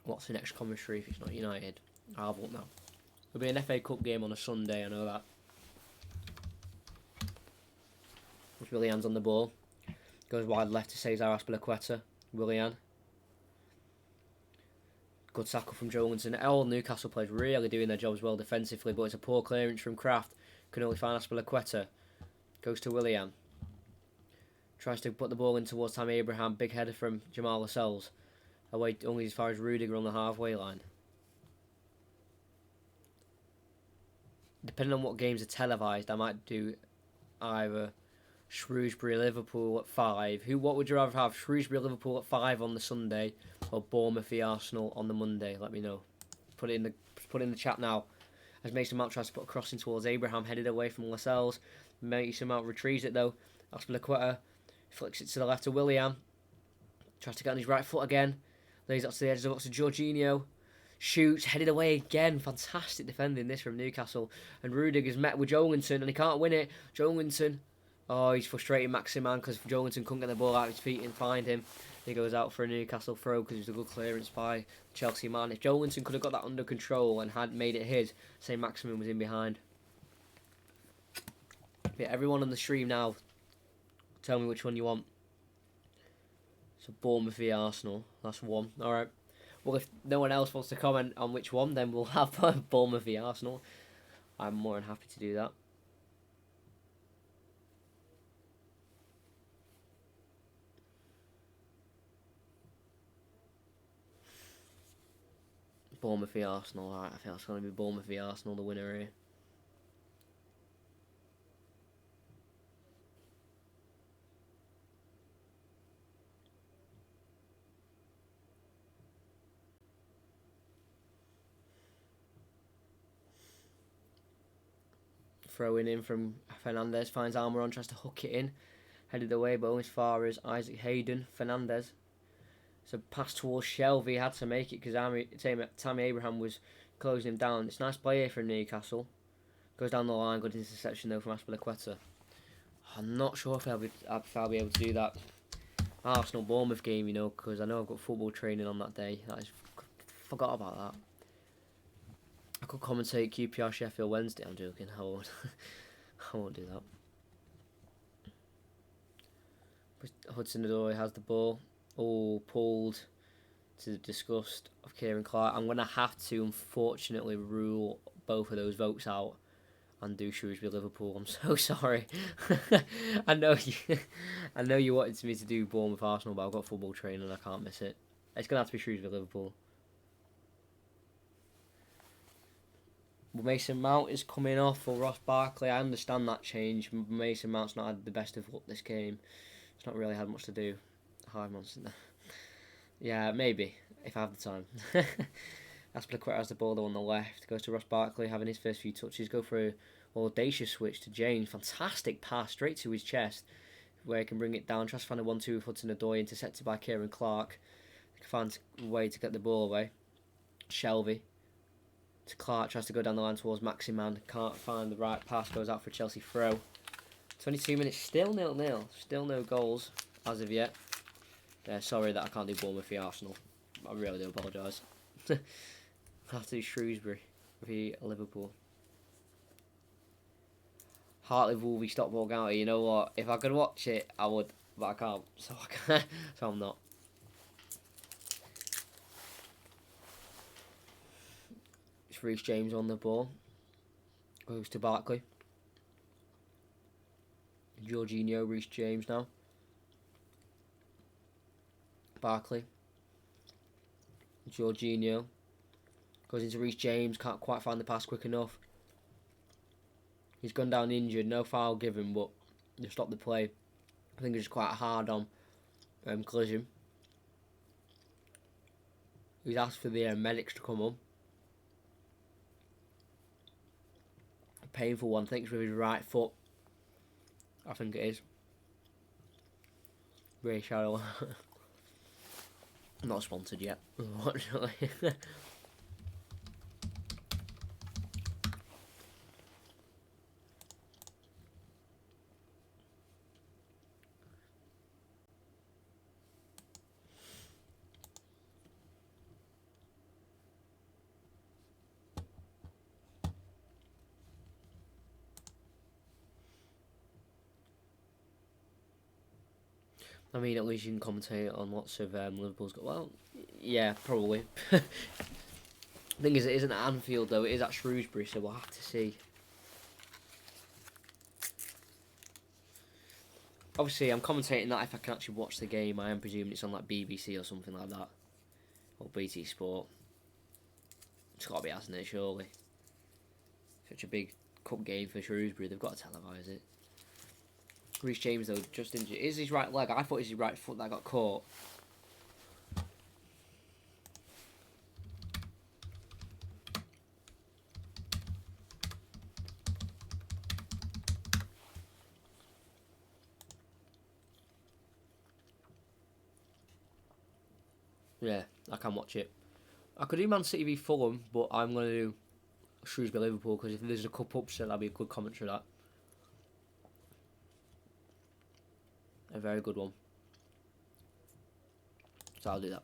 What's the next commentary if it's not United? I'll vote now. There'll be an FA Cup game on a Sunday, I know that. Willian's on the ball. Goes wide left to Cesar Aspilicueta. Willian. Good tackle from Jolinson. All Newcastle players really doing their jobs well defensively, but it's a poor clearance from Kraft. Can only find Aspilicueta. Goes to Willian. Tries to put the ball in towards Tammy Abraham. Big header from Jamal Lascelles. Away only as far as Rudiger on the halfway line. Depending on what games are televised, I might do either Shrewsbury Liverpool at 5. What would you rather have? Shrewsbury Liverpool at 5 on the Sunday or Bournemouth v Arsenal on the Monday? Let me know. put it in the chat now. As Mason Mount tries to put a crossing towards Abraham, headed away from Lascelles. Mason Mount retrieves it though. Aspilicueta flicks it to the left of William. Tries to get on his right foot again. Lays up to the edge of the box to Jorginho. Shoots, headed away again. Fantastic defending this from Newcastle. And Rudiger's met with Jolinton and he can't win it. Jolinton. Oh, he's frustrating Maximan because Jolinton couldn't get the ball out of his feet and find him. He goes out for a Newcastle throw because it was a good clearance by Chelsea man. If Jolinton could have got that under control and had made it his, say Maximan was in behind. Yeah, everyone on the stream now, tell me which one you want. So Bournemouth v Arsenal, that's one. Alright. Well, if no one else wants to comment on which one, then we'll have Bournemouth v Arsenal. I'm more than happy to do that. Bournemouth v Arsenal. Alright, I think it's going to be Bournemouth v Arsenal, the winner here. Throwing in from Fernandez, finds Almiron, tries to hook it in. Headed away, but only as far as Isaac Hayden. Fernandez. So pass towards Shelvey, had to make it because Tammy Abraham was closing him down. It's a nice play here from Newcastle. Goes down the line, good interception though from Aspilicueta. I'm not sure if I'll be able to do that Arsenal-Bournemouth game, you know, because I know I've got football training on that day. Forgot about that. I could commentate QPR Sheffield Wednesday. I'm joking. I won't do that. Hudson-Odoi has the ball. All pulled to the disgust of Kieran Clark. I'm going to have to, unfortunately, rule both of those votes out and do Shrewsbury Liverpool. I'm so sorry. I know you wanted me to do Bournemouth Arsenal, but I've got football training and I can't miss it. It's going to have to be Shrewsbury Liverpool. Mason Mount is coming off for Ross Barkley. I understand that change. Mason Mount's not had the best of luck this game. He's not really had much to do. 5 months. Yeah, maybe, if I have the time. Aspilicueta has the ball though on the left. Goes to Ross Barkley, having his first few touches. Go for an audacious switch to James. Fantastic pass straight to his chest, where he can bring it down. Tries to find a 1-2 with Hudson-Odoi, intercepted by Kieran Clark. Finds a way to get the ball away. Shelvey to Clark, tries to go down the line towards Maximan. Can't find the right pass, goes out for a Chelsea throw. 22 minutes, still 0-0. Still no goals as of yet. Sorry that I can't do Bournemouth v Arsenal. I really do apologise. I have to do Shrewsbury v Liverpool. Hartley Wolvie Stockport County. You know what? If I could watch it, I would, but I can't. So I'm not. It's Reece James on the ball. Goes to Barkley. Jorginho, Reece James now. Barkley. Jorginho. Goes into Reece James. Can't quite find the pass quick enough. He's gone down injured. No foul given, but they stopped the play. I think it's quite hard on collision. He's asked for the medics to come on. A painful one. I think it's with his right foot. I think it is. Very shallow. Not sponsored yet, unfortunately. I mean, at least you can commentate on lots of Liverpool's. Well, yeah, probably. Thing is, it isn't at Anfield though. It is at Shrewsbury, so we'll have to see. Obviously, I'm commentating that if I can actually watch the game. I am presuming it's on like BBC or something like that, or BT Sport. It's got to be, hasn't it? Surely. Such a big cup game for Shrewsbury. They've got to televise it. Reece James though, just injured. Is his right leg? I thought it was his right foot that got caught. Yeah, I can watch it. I could do Man City v Fulham, but I'm going to do Shrewsbury Liverpool because if there's a cup upset, that'll be a good commentary. That a very good one. So I'll do that.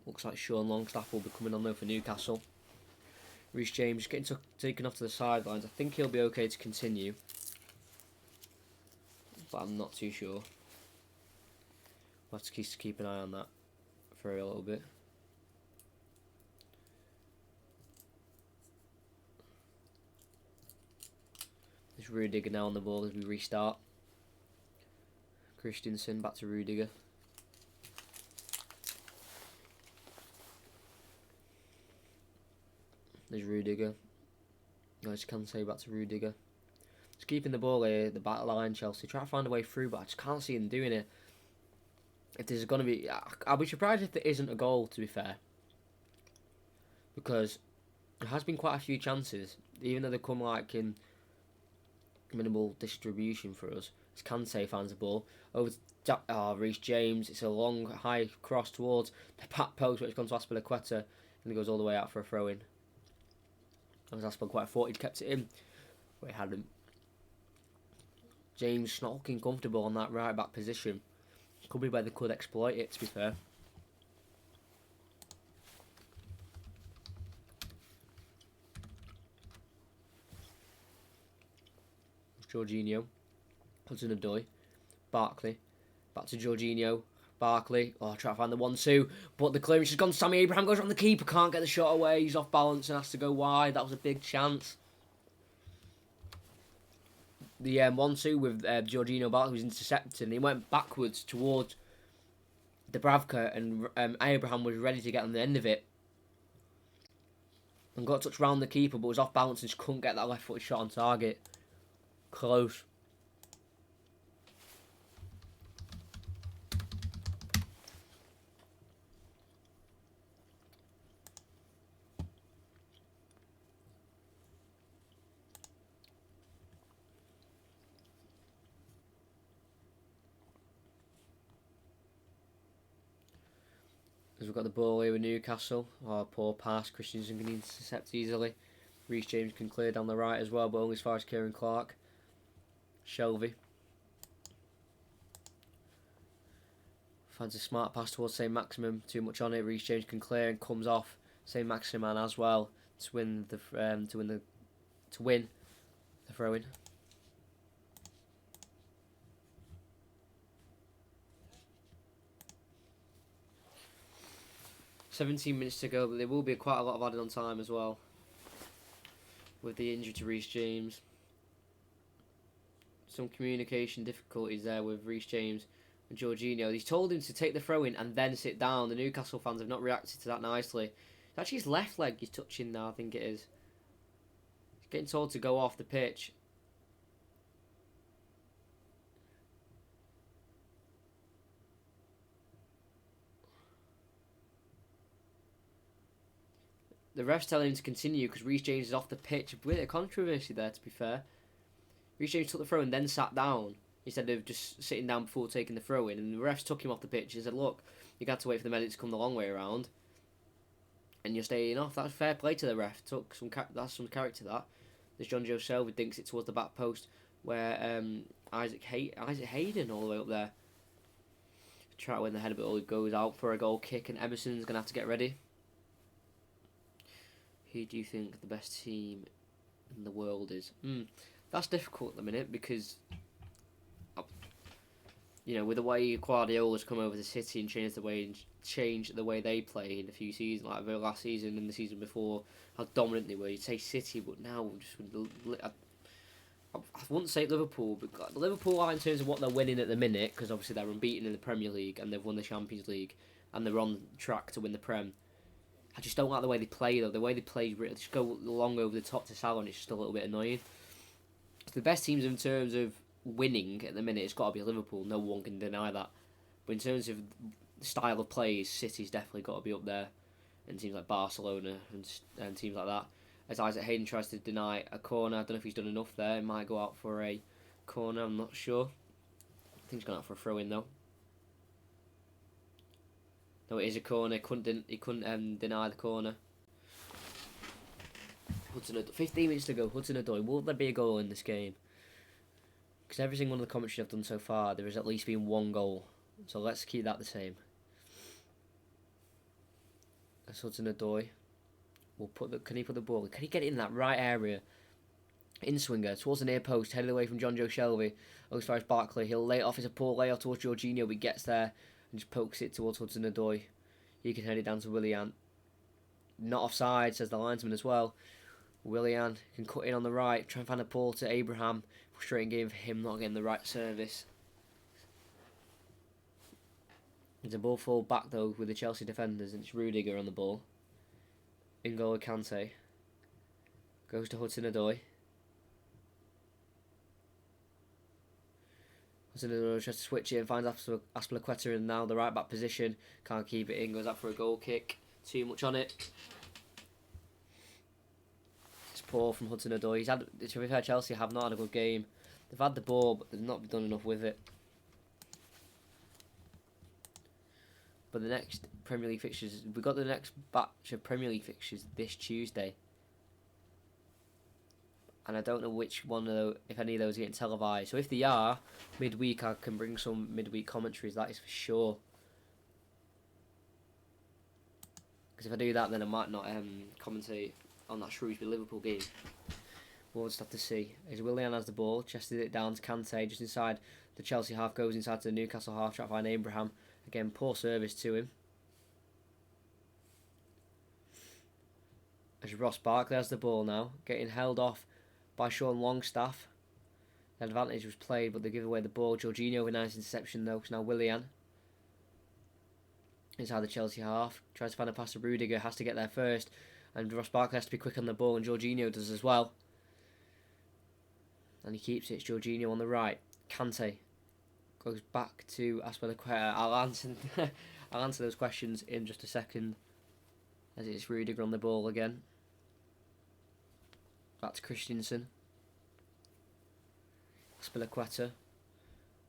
Looks like Sean Longstaff will be coming on though for Newcastle. Reece James getting taken off to the sidelines. I think he'll be okay to continue, but I'm not too sure. We'll have to keep an eye on that for a little bit. There's Rudiger now on the ball as we restart. Christensen back to Rudiger. There's Rudiger. Nice Kante back to Rudiger. Just keeping the ball here, the back line, Chelsea. Try to find a way through, but I just can't see them doing it. If there's going to be... I'll be surprised if there isn't a goal, to be fair. Because there has been quite a few chances, even though they come like in minimal distribution for us. As Kante finds the ball. Over to Reece James. It's a long, high cross towards the back post, which gone to Aspilicueta. And he goes all the way out for a throw-in. As Aspilicueta thought he'd kept it in, but he hadn't. James not looking comfortable on that right back position. Could be where they could exploit it, to be fair. Jorginho. Hudson-Odoi. Barkley. Back to Jorginho. Barkley. Oh, try to find the 1-2. But the clearance has gone. Sammy Abraham goes around the keeper. Can't get the shot away. He's off balance and has to go wide. That was a big chance. The 1-2 with Jorginho Barkley was intercepted. And he went backwards towards Dubravka. And Abraham was ready to get on the end of it. And got touched round the keeper. But was off balance and just couldn't get that left-footed shot on target. Close. As we've got the ball here with Newcastle. Oh, poor pass. Christensen can intercept easily. Reece James can clear down the right as well, but only as far as Kieran Clark. Shelby. Finds a smart pass towards St. Maximum. Too much on it. Reece James can clear and comes off St. Maximum as well to win the throw-in. 17 minutes to go, but there will be quite a lot of added on time as well with the injury to Reece James. Some communication difficulties there with Reece James and Jorginho. He's told him to take the throw in and then sit down. The Newcastle fans have not reacted to that nicely. It's actually his left leg he's touching now, I think it is. He's getting told to go off the pitch. The ref's telling him to continue because Reece James is off the pitch. A bit of controversy there, to be fair. Reece James took the throw and then sat down instead of just sitting down before taking the throw in. And the refs took him off the pitch and said, look, you got to wait for the medics to come the long way around. And you're staying off. That's fair play to the ref. That's some character, that. There's John Joe Selby dinks it towards the back post where Isaac Hayden all the way up there. Try to win the header, but it goes out for a goal kick and Emerson's going to have to get ready. Who do you think the best team in the world is? That's difficult at the minute because, with the way Guardiola's come over to City and changed the way they play in a few seasons, like the last season and the season before, how dominant they were. You'd say City, but now I wouldn't say Liverpool, but Liverpool are in terms of what they're winning at the minute, because obviously they're unbeaten in the Premier League and they've won the Champions League and they're on track to win the Prem. I just don't like the way they play, though. The way they play, just go long over the top to Salah, and it's just a little bit annoying. The best teams in terms of winning at the minute, it's got to be Liverpool. No one can deny that. But in terms of style of play, City's definitely got to be up there. And teams like Barcelona and teams like that. As Isaac Hayden tries to deny a corner, I don't know if he's done enough there. He might go out for a corner, I'm not sure. I think he's gone out for a throw in though. No, it is a corner. He couldn't deny the corner. 15 minutes to go. Hudson-Odoi. Will there be a goal in this game? Because every single one of the commentaries I've done so far, there has at least been one goal. So let's keep that the same. That's Hudson-Odoi. Can he put the ball? Can he get it in that right area? In swinger towards the near post, headed away from John Joe Shelby. As far as Barkley, he'll lay it off. It's a poor layout towards Jorginho, but he gets there and just pokes it towards Hudson-Odoi. He can head it down to Willian. Not offside, says the linesman as well. Willian can cut in on the right, try and find a ball to Abraham. Frustrating game for him, not getting the right service. There's a ball fall back though with the Chelsea defenders, and it's Rudiger on the ball. N'Golo Kante goes to Hudson-Odoi. Hudson-Odoi tries to switch it and finds Azpilicueta in now the right back position. Can't keep it in, goes out for a goal kick. Too much on it. It's poor from Hudson-Odoi. To be fair, Chelsea have not had a good game. They've had the ball, but they've not done enough with it. But the next Premier League fixtures, we've got the next batch of Premier League fixtures this Tuesday. And I don't know which one of those, if any of those are getting televised. So if they are, midweek I can bring some midweek commentaries, that is for sure. Because if I do that, then I might not commentate on that Shrewsbury-Liverpool game. We'll just have to see. As Willian has the ball, chested it down to Kante, just inside the Chelsea half, goes inside to the Newcastle half, trying to find Abraham. Again, poor service to him. As Ross Barkley has the ball now, getting held off by Sean Longstaff. The advantage was played, but they give away the ball. Jorginho with a nice interception though, because now Willian inside the Chelsea half. Tries to find a pass to Rudiger, has to get there first. And Ross Barkley has to be quick on the ball, and Jorginho does as well. And he keeps it. It's Jorginho on the right. Kante goes back to Azpilicueta. I'll answer those questions in just a second. As it's Rudiger on the ball again. Back to Christensen. Azpilicueta.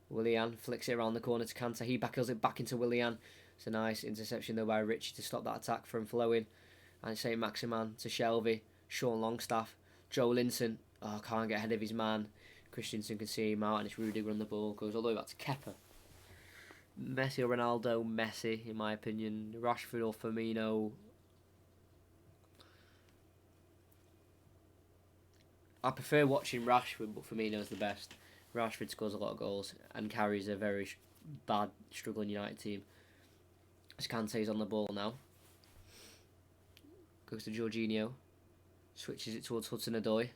Willian flicks it around the corner to Kante. He backles it back into Willian. It's a nice interception though by Richie to stop that attack from flowing. And it's St. Maximan to Shelby. Sean Longstaff. Joe Linton. Oh, can't get ahead of his man. Christensen can see him out, and it's Rudiger on the ball. Goes all the way back to Kepa. Messi or Ronaldo? Messi, in my opinion. Rashford or Firmino? I prefer watching Rashford, but Firmino's the best. Rashford scores a lot of goals and carries a very bad, struggling United team. As Kante's on the ball now. Goes to Jorginho. Switches it towards Hudson-Odoi.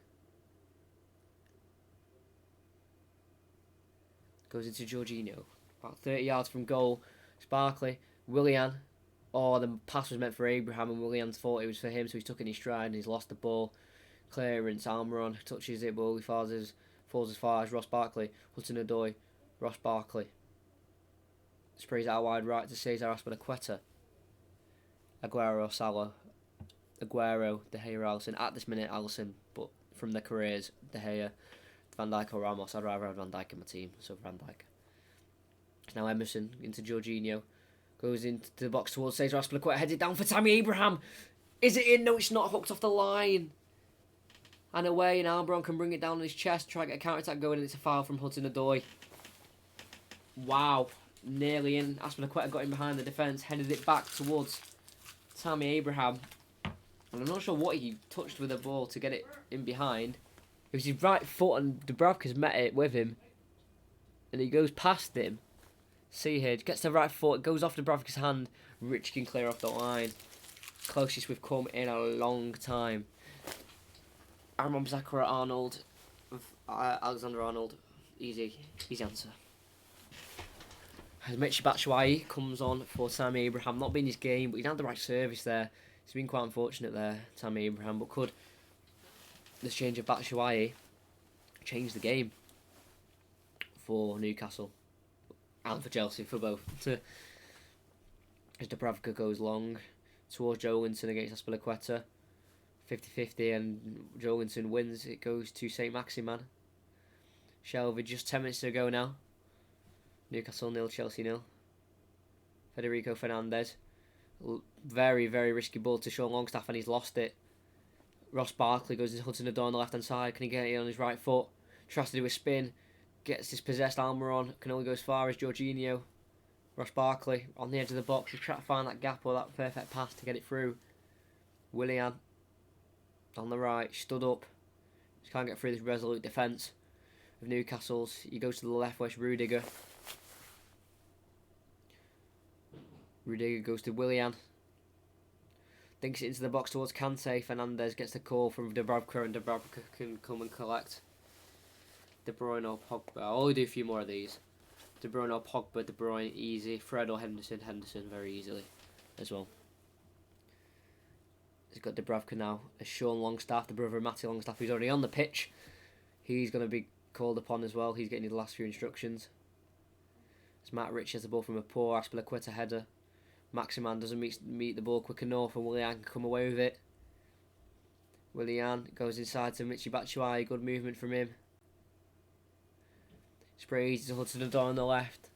Goes into Jorginho. About 30 yards from goal. Barkley. Willian. Oh, the pass was meant for Abraham, and Willian thought it was for him, so he's took in his stride and he's lost the ball. Clearance. Almiron touches it, but he falls as far as Ross Barkley. Hudson-Odoi. Ross Barkley. Sprays it out wide right to Cesar Azpilicueta. Aguero, Salah. Aguero, De Gea, Alisson. At this minute, Alisson, but from their careers, De Gea, Van Dijk or Ramos. I'd rather have Van Dijk in my team, so Van Dijk. Now Emerson into Jorginho. Goes into the box towards Cesar Azpilicueta. Heads it down for Tammy Abraham. Is it in? No, it's not. Hooked off the line. And away, and Almiron can bring it down on his chest. Try to get a counter-attack going, and it's a foul from Hudson-Odoi. Wow. Nearly in. Azpilicueta got in behind the defence. Headed it back towards Tammy Abraham. And I'm not sure what he touched with the ball to get it in behind. It was his right foot, and Dubravka's met it with him. And he goes past him. See here, gets the right foot, goes off Dubravka's hand. Rich can clear off the line. Closest we've come in a long time. Amram Zakara Arnold. Alexander Arnold. Easy answer. As Michy Batshuayi comes on for Tammy Abraham. Not been his game, but he's had the right service there. It's been quite unfortunate there, Tammy Abraham. But could this change of Batshuayi change the game for Newcastle? And for Chelsea, for both. As Dubravka goes long towards Joelinton against Azpilicueta. 50-50, and Joelinton wins. It goes to St. Maximan. Shelby just 10 minutes to go now. Newcastle 0, Chelsea 0. Federico Fernandez. Very, very risky ball to Sean Longstaff, and he's lost it. Ross Barkley goes into Hudson-Odoi on the left-hand side. Can he get it on his right foot? Tries to do a spin. Gets his possessed Almiron. Can only go as far as Jorginho. Ross Barkley on the edge of the box. He's trying to find that gap or that perfect pass to get it through. Willian on the right. Stood up. Just can't get through this resolute defence of Newcastle's. He goes to the left where it's Rudiger. Rudiger goes to Willian. Dinks it into the box towards Kante. Fernandez gets the call from Dubravka, and Dubravka can come and collect. De Bruyne or Pogba. I'll only do a few more of these. De Bruyne or Pogba, De Bruyne, easy. Fred or Henderson, Henderson, very easily as well. He's got Dubravka now. As Sean Longstaff, the brother of Matty Longstaff, who's already on the pitch. He's going to be called upon as well. He's getting his last few instructions. As Matt Rich has the ball from a poor Aspilicueta header. Maximan doesn't meet the ball quick enough, and Willian can come away with it. Willian goes inside to Michy Batshuayi. Good movement from him. Sprays to Hudson-Odoi on the left.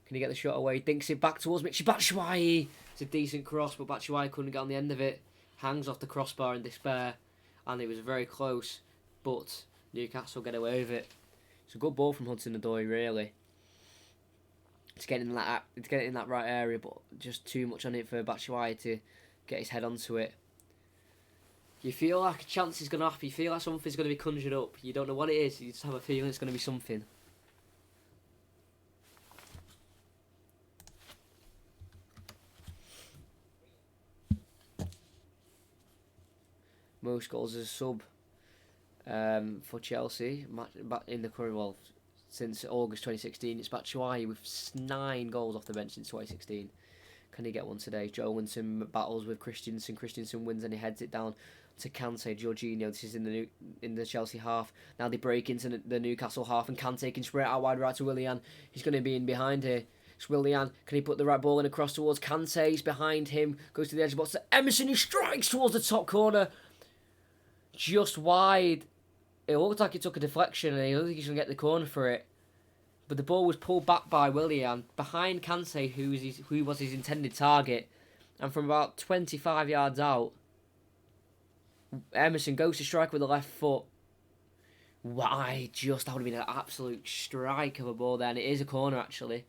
Can he get the shot away? Dinks it back towards Michy Batshuayi. It's a decent cross, but Batshuayi couldn't get on the end of it. Hangs off the crossbar in despair, and it was very close, but Newcastle get away with it. It's a good ball from Hudson-Odoi, really. It's getting in that right area, but just too much on it for Batshuayi to get his head onto it. You feel like a chance is going to happen. You feel like something's going to be conjured up. You don't know what it is. You just have a feeling it's going to be something. Most goals as a sub for Chelsea in the current since August 2016. It's Batshuayi with 9 goals off the bench since 2016. Can he get one today? Joelinton battles with Christensen. Christensen wins and he heads it down to Kante. Jorginho. This is in the Chelsea half. Now they break into the Newcastle half, and Kante can spread it out wide right to Willian. He's going to be in behind here. It's Willian. Can he put the right ball in across towards Kante? He's behind him. Goes to the edge of the box to Emerson. He strikes towards the top corner. Just wide. It looked like he took a deflection, and he looked like he's going to get the corner for it. But the ball was pulled back by Willian behind Kante, who was his intended target. And from about 25 yards out, Emerson goes to strike with the left foot. Why? That would have been an absolute strike of a ball there. And it is a corner, actually.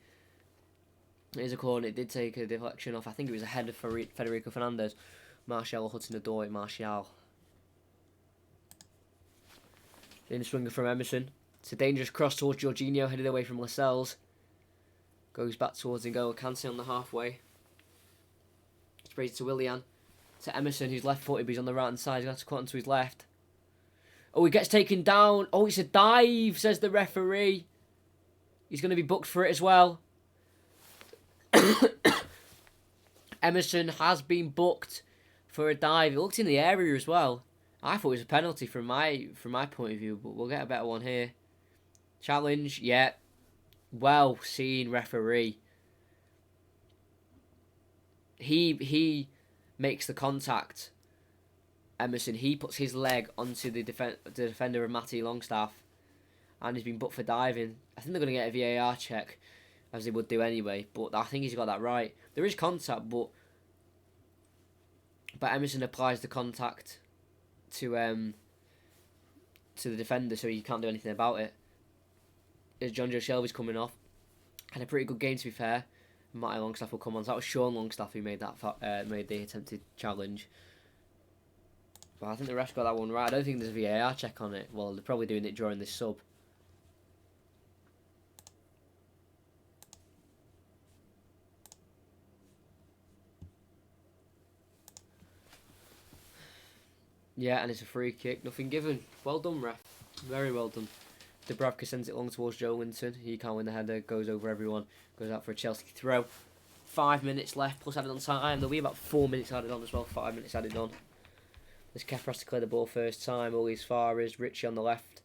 It is a corner. It did take a deflection off. I think it was a header for Federico Fernandez. Martial or Hudson-Odoi. Martial. In swinger from Emerson. It's a dangerous cross towards Jorginho, headed away from Lascelles. Goes back towards N'Golo Kante on the halfway. Sprays it to Willian. To Emerson, who's left-footed, but he's on the right-hand side. He's going to have to cut onto his left. Oh, he gets taken down. Oh, it's a dive, says the referee. He's going to be booked for it as well. Emerson has been booked for a dive. It looked in the area as well. I thought it was a penalty from my point of view, but we'll get a better one here. Challenge, yeah. Well seen, referee. He makes the contact. Emerson, he puts his leg onto the defender of Matty Longstaff, and he's been booked for diving. I think they're going to get a VAR check, as they would do anyway, but I think he's got that right. There is contact, but Emerson applies the contact to the defender, so he can't do anything about it. As John Joe Shelby's coming off, had a pretty good game to be fair. Matty Longstaff will come on. So that was Sean Longstaff who made made the attempted challenge. But I think the refs got that one right. I don't think there's a VAR check on it. Well, they're probably doing it during this sub. Yeah, and it's a free kick. Nothing given. Well done, ref. Very well done. Dubravka sends it long towards Joelinton. He can't win the header. Goes over everyone. Goes out for a Chelsea throw. 5 minutes left plus added on time. There'll be about 4 minutes added on as well. 5 minutes added on. This Kepa has to clear the ball first time. All as far as Richie on the left.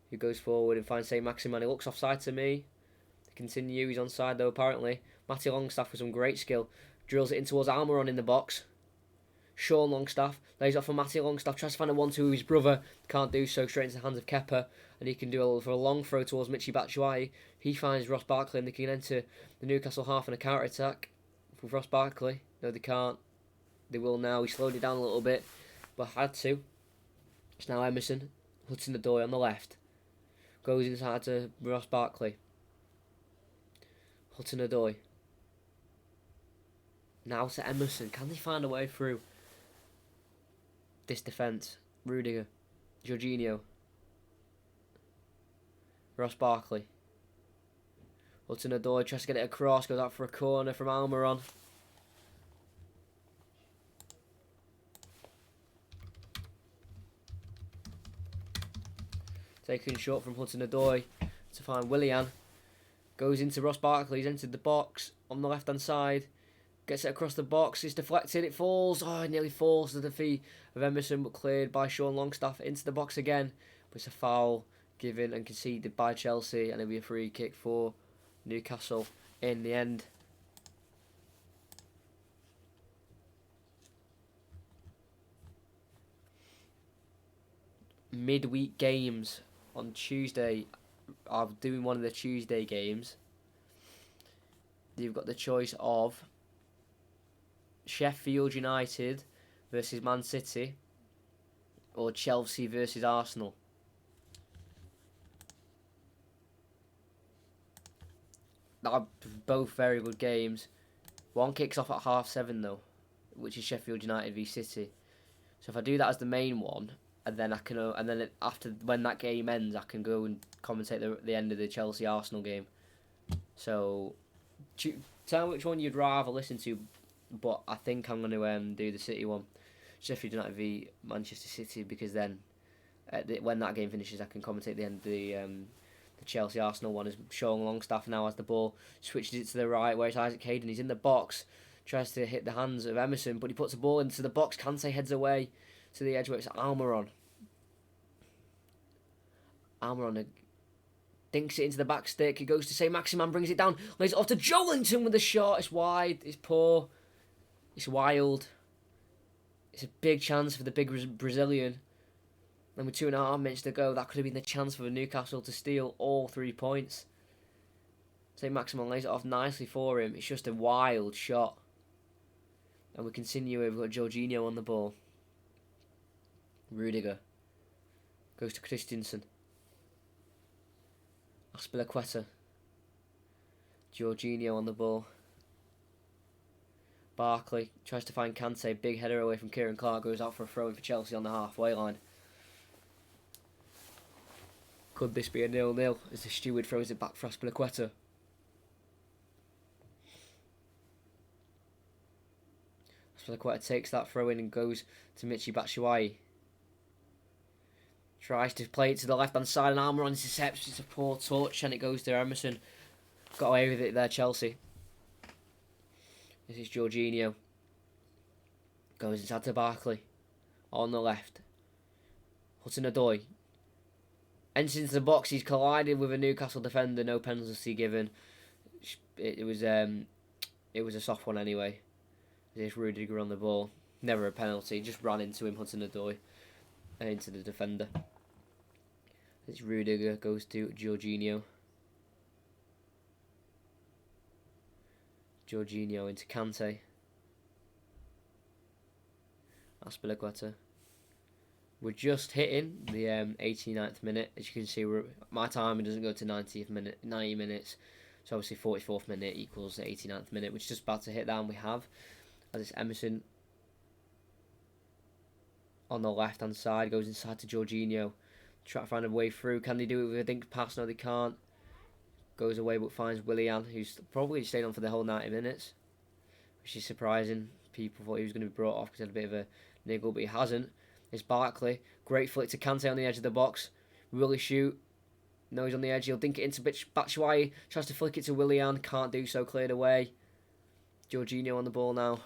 Who goes forward and finds Saint Maximan. He looks offside to me. Continue. He's onside though apparently. Matty Longstaff with some great skill. Drills it in towards Almiron in the box. Sean Longstaff lays off for Matty Longstaff, tries to find a 1-2 with his brother, can't do so, straight into the hands of Kepa, and he can do for a long throw towards Michy Batshuayi. He finds Ross Barkley, and they can enter the Newcastle half in a counter attack with Ross Barkley. No, they can't. They will now. He slowed it down a little bit, but had to. It's now Emerson, Hudson-Odoi on the left. Goes inside to Ross Barkley. Hudson-Odoi. Now to Emerson. Can they find a way through this defence? Rudiger. Jorginho. Ross Barkley. Hudson-Odoi tries to get it across. Goes out for a corner from Almiron. Taken short from Hudson-Odoi to find Willian. Goes into Ross Barkley. He's entered the box on the left-hand side. Gets it across the box. It's deflected. It falls. Oh, it nearly falls to the feet of Emerson, but cleared by Sean Longstaff into the box again. But it's a foul given and conceded by Chelsea, and it'll be a free kick for Newcastle in the end. Midweek games on Tuesday. I'm doing one of the Tuesday games. You've got the choice of Sheffield United versus Man City or Chelsea versus Arsenal. They're both very good games. One kicks off at 7:30 though, which is Sheffield United v City. So if I do that as the main one, and then after when that game ends, I can go and commentate the end of the Chelsea Arsenal game. So tell me which one you'd rather listen to, but I think I'm going to do the City one, Sheffield United v Manchester City, because then when that game finishes, I can commentate the end of the Chelsea Arsenal one. As Sean Longstaff now has the ball, switches it to the right, where it's Isaac Hayden. He's in the box, tries to hit the hands of Emerson, but he puts the ball into the box. Kante heads away to the edge where it's Almiron. Almiron dinks it into the back stick. He goes to say Maximan, brings it down, lays it off to Joelinton with the shot. It's wide, it's poor, it's wild. It's a big chance for the big Brazilian. And with 2.5 minutes to go, that could have been the chance for Newcastle to steal all 3 points. St. Maximin lays it off nicely for him. It's just a wild shot. And we continue. We've got Jorginho on the ball. Rudiger goes to Christensen. Aspilicueta. Jorginho on the ball. Barkley tries to find Kante. Big header away from Kieran Clark. Goes out for a throw-in for Chelsea on the halfway line. Could this be a 0-0 as the steward throws it back for Aspilicueta? Aspilicueta takes that throw-in and goes to Michy Batshuayi. Tries to play it to the left-hand side and Almiron intercepts. It's a poor touch and it goes to Emerson. Got away with it there, Chelsea. This is Jorginho. Goes inside to Barkley. On the left. Hudson-Odoi. Enters into the box. He's collided with a Newcastle defender. No penalty given. It was a soft one anyway. There's Rudiger on the ball. Never a penalty. Just ran into him, Hudson-Odoi. Into the defender. It's Rudiger. Goes to Jorginho. Jorginho into Kante. Aspilicueta. We're just hitting the 89th minute. As you can see, my timing doesn't go to 90 minutes. So obviously 44th minute equals the 89th minute, which is just about to hit that, and we have. As it's Emerson on the left-hand side, goes inside to Jorginho. Try to find a way through. Can they do it with a dink pass? No, they can't. Goes away but finds Willian, who's probably stayed on for the whole 90 minutes. Which is surprising. People thought he was going to be brought off because he had a bit of a niggle, but he hasn't. It's Barkley. Great flick to Kante on the edge of the box. Will he shoot? No, he's on the edge. He'll dink it into Batshuayi. Tries to flick it to Willian. Can't do so. Cleared away. Jorginho on the ball now.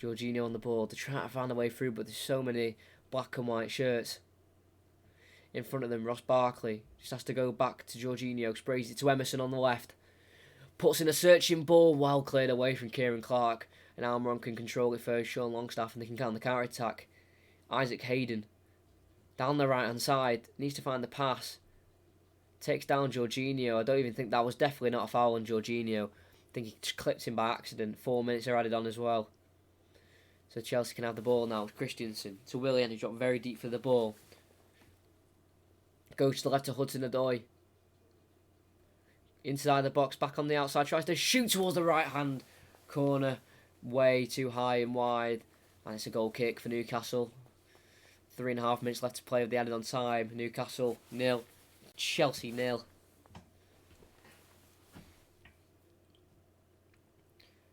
Jorginho on the ball. They're trying to find a way through, but there's so many black and white shirts in front of them. Ross Barkley just has to go back to Jorginho. Sprays it to Emerson on the left. Puts in a searching ball, well cleared away from Kieran Clark. And Almiron can control it first. Sean Longstaff, and they can get on the counter attack. Isaac Hayden down the right hand side, needs to find the pass. Takes down Jorginho. I don't even think that was definitely not a foul on Jorginho. I think he just clipped him by accident. 4 minutes are added on as well. So Chelsea can have the ball now. Christensen to Willian, who dropped very deep for the ball. Goes to the left to Hudson-Odoi. Inside the box, back on the outside. Tries to shoot towards the right hand corner. Way too high and wide. And it's a goal kick for Newcastle. 3.5 minutes left to play with the added on time. Newcastle 0. Chelsea 0.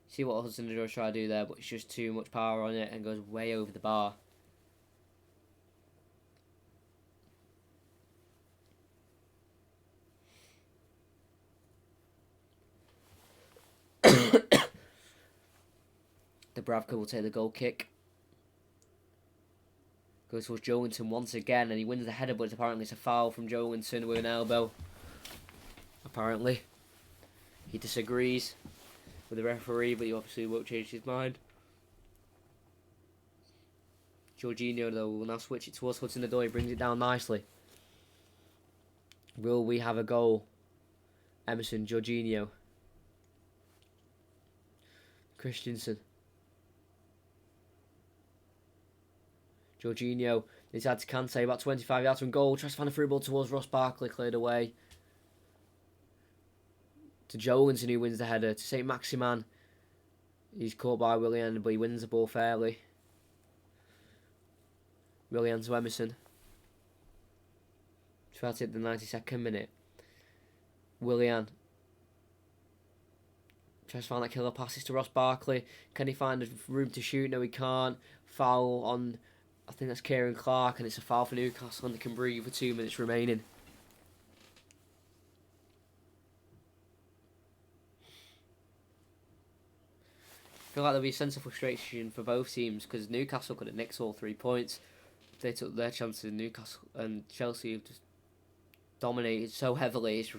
See what Hudson-Odoi try to do there, but it's just too much power on it and goes way over the bar. Dubravka will take the goal kick. Goes towards Joelinton once again, and he wins the header, but apparently it's a foul from Joelinton with an elbow. Apparently. He disagrees with the referee, but he obviously won't change his mind. Jorginho, though, will now switch it towards Hudson-Odoi. Brings it down nicely. Will we have a goal? Emerson, Jorginho. Christensen. Jorginho is had to Kante, about 25 yards from goal. Tries to find a free ball towards Ross Barkley, cleared away. To Joelinton, who wins the header. To St. Maximan. He's caught by Willian, but he wins the ball fairly. Willian to Emerson. Tries to hit the 92nd minute. Willian. Tries to find that killer passes to Ross Barkley. Can he find room to shoot? No, he can't. Foul on, I think that's Kieran Clark, and it's a foul for Newcastle, and they can breathe with 2 minutes remaining. I feel like there'll be a sense of frustration for both teams, because Newcastle could have nicked all 3 points. They took their chances in Newcastle, and Chelsea have just dominated so heavily. It's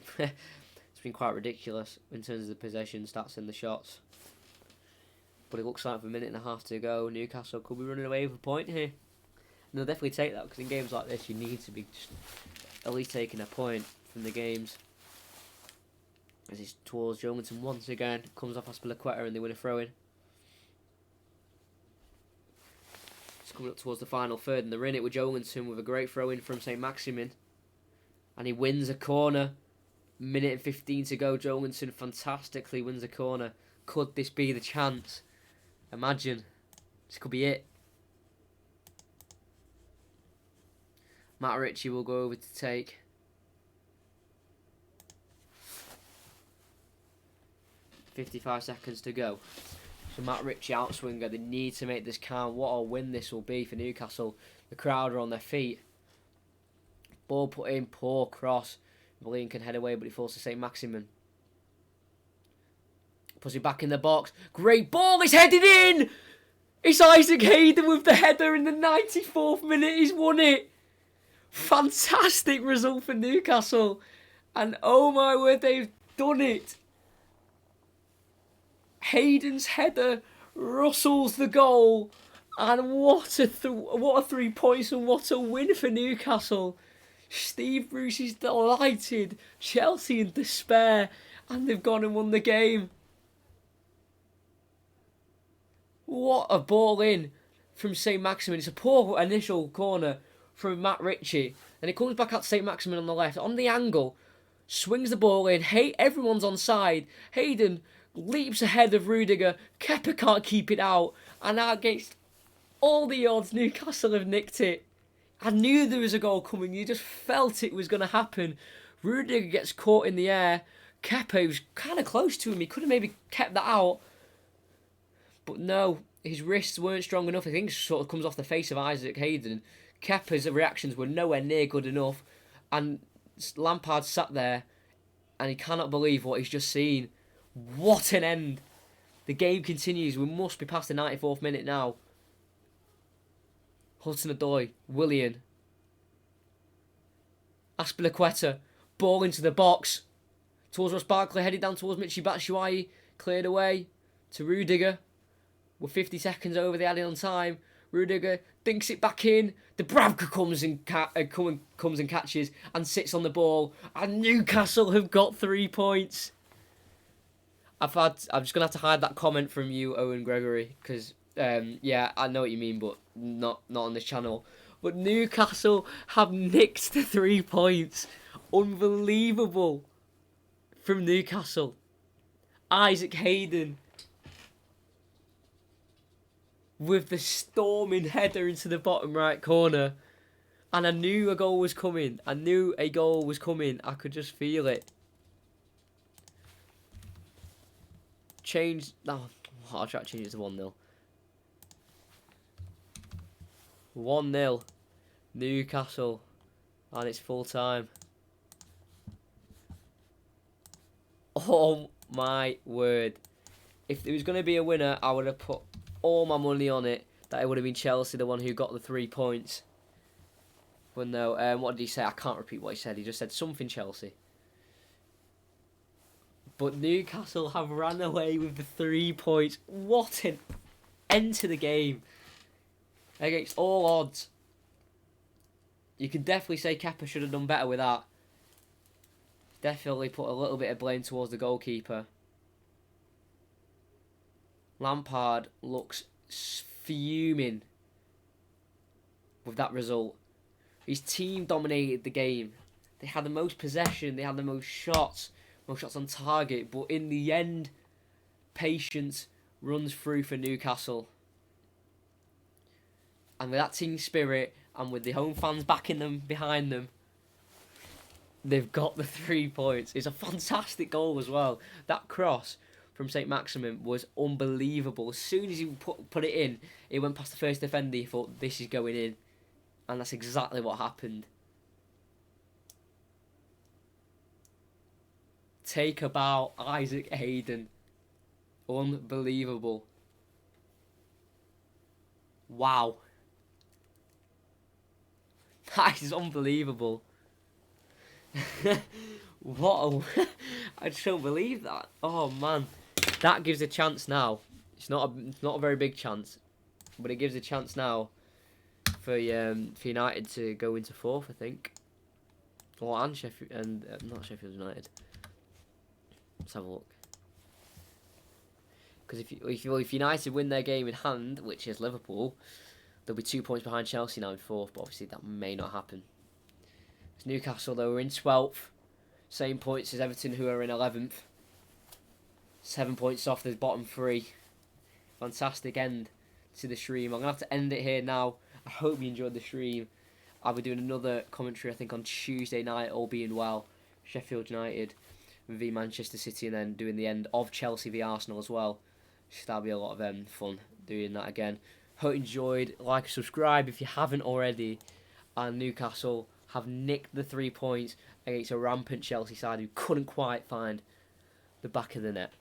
been quite ridiculous in terms of the possession stats and the shots. But it looks like with a minute and a half to go, Newcastle could be running away with a point here. And they'll definitely take that, because in games like this, you need to be just at least taking a point from the games. As he's towards Joelinton once again, comes off Aspilicueta and they win a throw-in. It's coming up towards the final third, and they're in it with Joelinton with a great throw-in from St. Maximin. And he wins a corner. Minute and 15 to go. Joelinton fantastically wins a corner. Could this be the chance? Imagine. This could be it. Matt Ritchie will go over to take. .55 seconds to go. So Matt Ritchie outswinger. They need to make this count. What a win this will be for Newcastle. The crowd are on their feet. Ball put in. Poor cross. Willian can head away, but he falls to St. Maximin. Puts it back in the box. Great ball. It's headed in. It's Isaac Hayden with the header in the 94th minute. He's won it. Fantastic result for Newcastle. And oh my word, they've done it. Hayden's header rustles the goal. And what a 3 points and what a win for Newcastle. Steve Bruce is delighted. Chelsea in despair. And they've gone and won the game. What a ball in from St. Maximin. It's a poor initial corner from Matt Ritchie. And it comes back out to St. Maximin on the left. On the angle. Swings the ball in. Everyone's on side. Hayden leaps ahead of Rudiger. Kepa can't keep it out. And now against all the odds, Newcastle have nicked it. I knew there was a goal coming. You just felt it was going to happen. Rudiger gets caught in the air. Kepa was kind of close to him. He could have maybe kept that out. But no, his wrists weren't strong enough. I think it sort of comes off the face of Isaac Hayden. Kepa's reactions were nowhere near good enough. And Lampard sat there and he cannot believe what he's just seen. What an end. The game continues. We must be past the 94th minute now. Hudson-Odoi, Willian. Aspilicueta, ball into the box. Towards Ross Barkley, headed down towards Michy Batshuayi. Cleared away to Rudiger. We're 50 seconds over the added on time. Rudiger dinks it back in. Dubravka comes and catches and sits on the ball. And Newcastle have got 3 points. I'm just gonna have to hide that comment from you, Owen Gregory, because yeah, I know what you mean, but not on this channel. But Newcastle have nicked the 3 points. Unbelievable from Newcastle. Isaac Hayden with the storming header into the bottom right corner. And I knew a goal was coming. I could just feel it. I'll try to change it to 1-0. 1-0. Newcastle. And it's full time. Oh my word. If there was going to be a winner, I would have put all my money on it that it would have been Chelsea, the one who got the 3 points. But no, what did he say? I can't repeat what he said. He just said something Chelsea. But Newcastle have ran away with the 3 points. What an end to the game. Against all odds. You can definitely say Kepa should have done better with that. Definitely put a little bit of blame towards the goalkeeper. Lampard looks fuming with that result. His team dominated the game. They had the most possession, they had the most shots on target, but in the end, patience runs through for Newcastle. And with that team spirit, and with the home fans backing them, behind them, they've got the 3 points. It's a fantastic goal as well. That cross from St. Maximin was unbelievable. As soon as he put it in, it went past the first defender. He thought, this is going in. And that's exactly what happened. Take a bow, Isaac Hayden. Unbelievable. Wow. That is unbelievable. I just don't believe that. Oh man, that gives a chance now. It's not a very big chance, but it gives a chance now for United to go into 4th, I think. And Sheffield and not Sheffield United. Let's have a look. Because if United win their game in hand, which is Liverpool, they'll be 2 points behind Chelsea now in 4th. But obviously that may not happen. It's Newcastle though, we're in 12th. Same points as Everton, who are in 11th. 7 points off the bottom 3. Fantastic end to the stream. I'm going to have to end it here now. I hope you enjoyed the stream. I'll be doing another commentary, I think, on Tuesday night, all being well. Sheffield United v Manchester City, and then doing the end of Chelsea v Arsenal as well. So that'll be a lot of fun doing that again. Hope you enjoyed. Like and subscribe if you haven't already. And Newcastle have nicked the 3 points against a rampant Chelsea side who couldn't quite find the back of the net.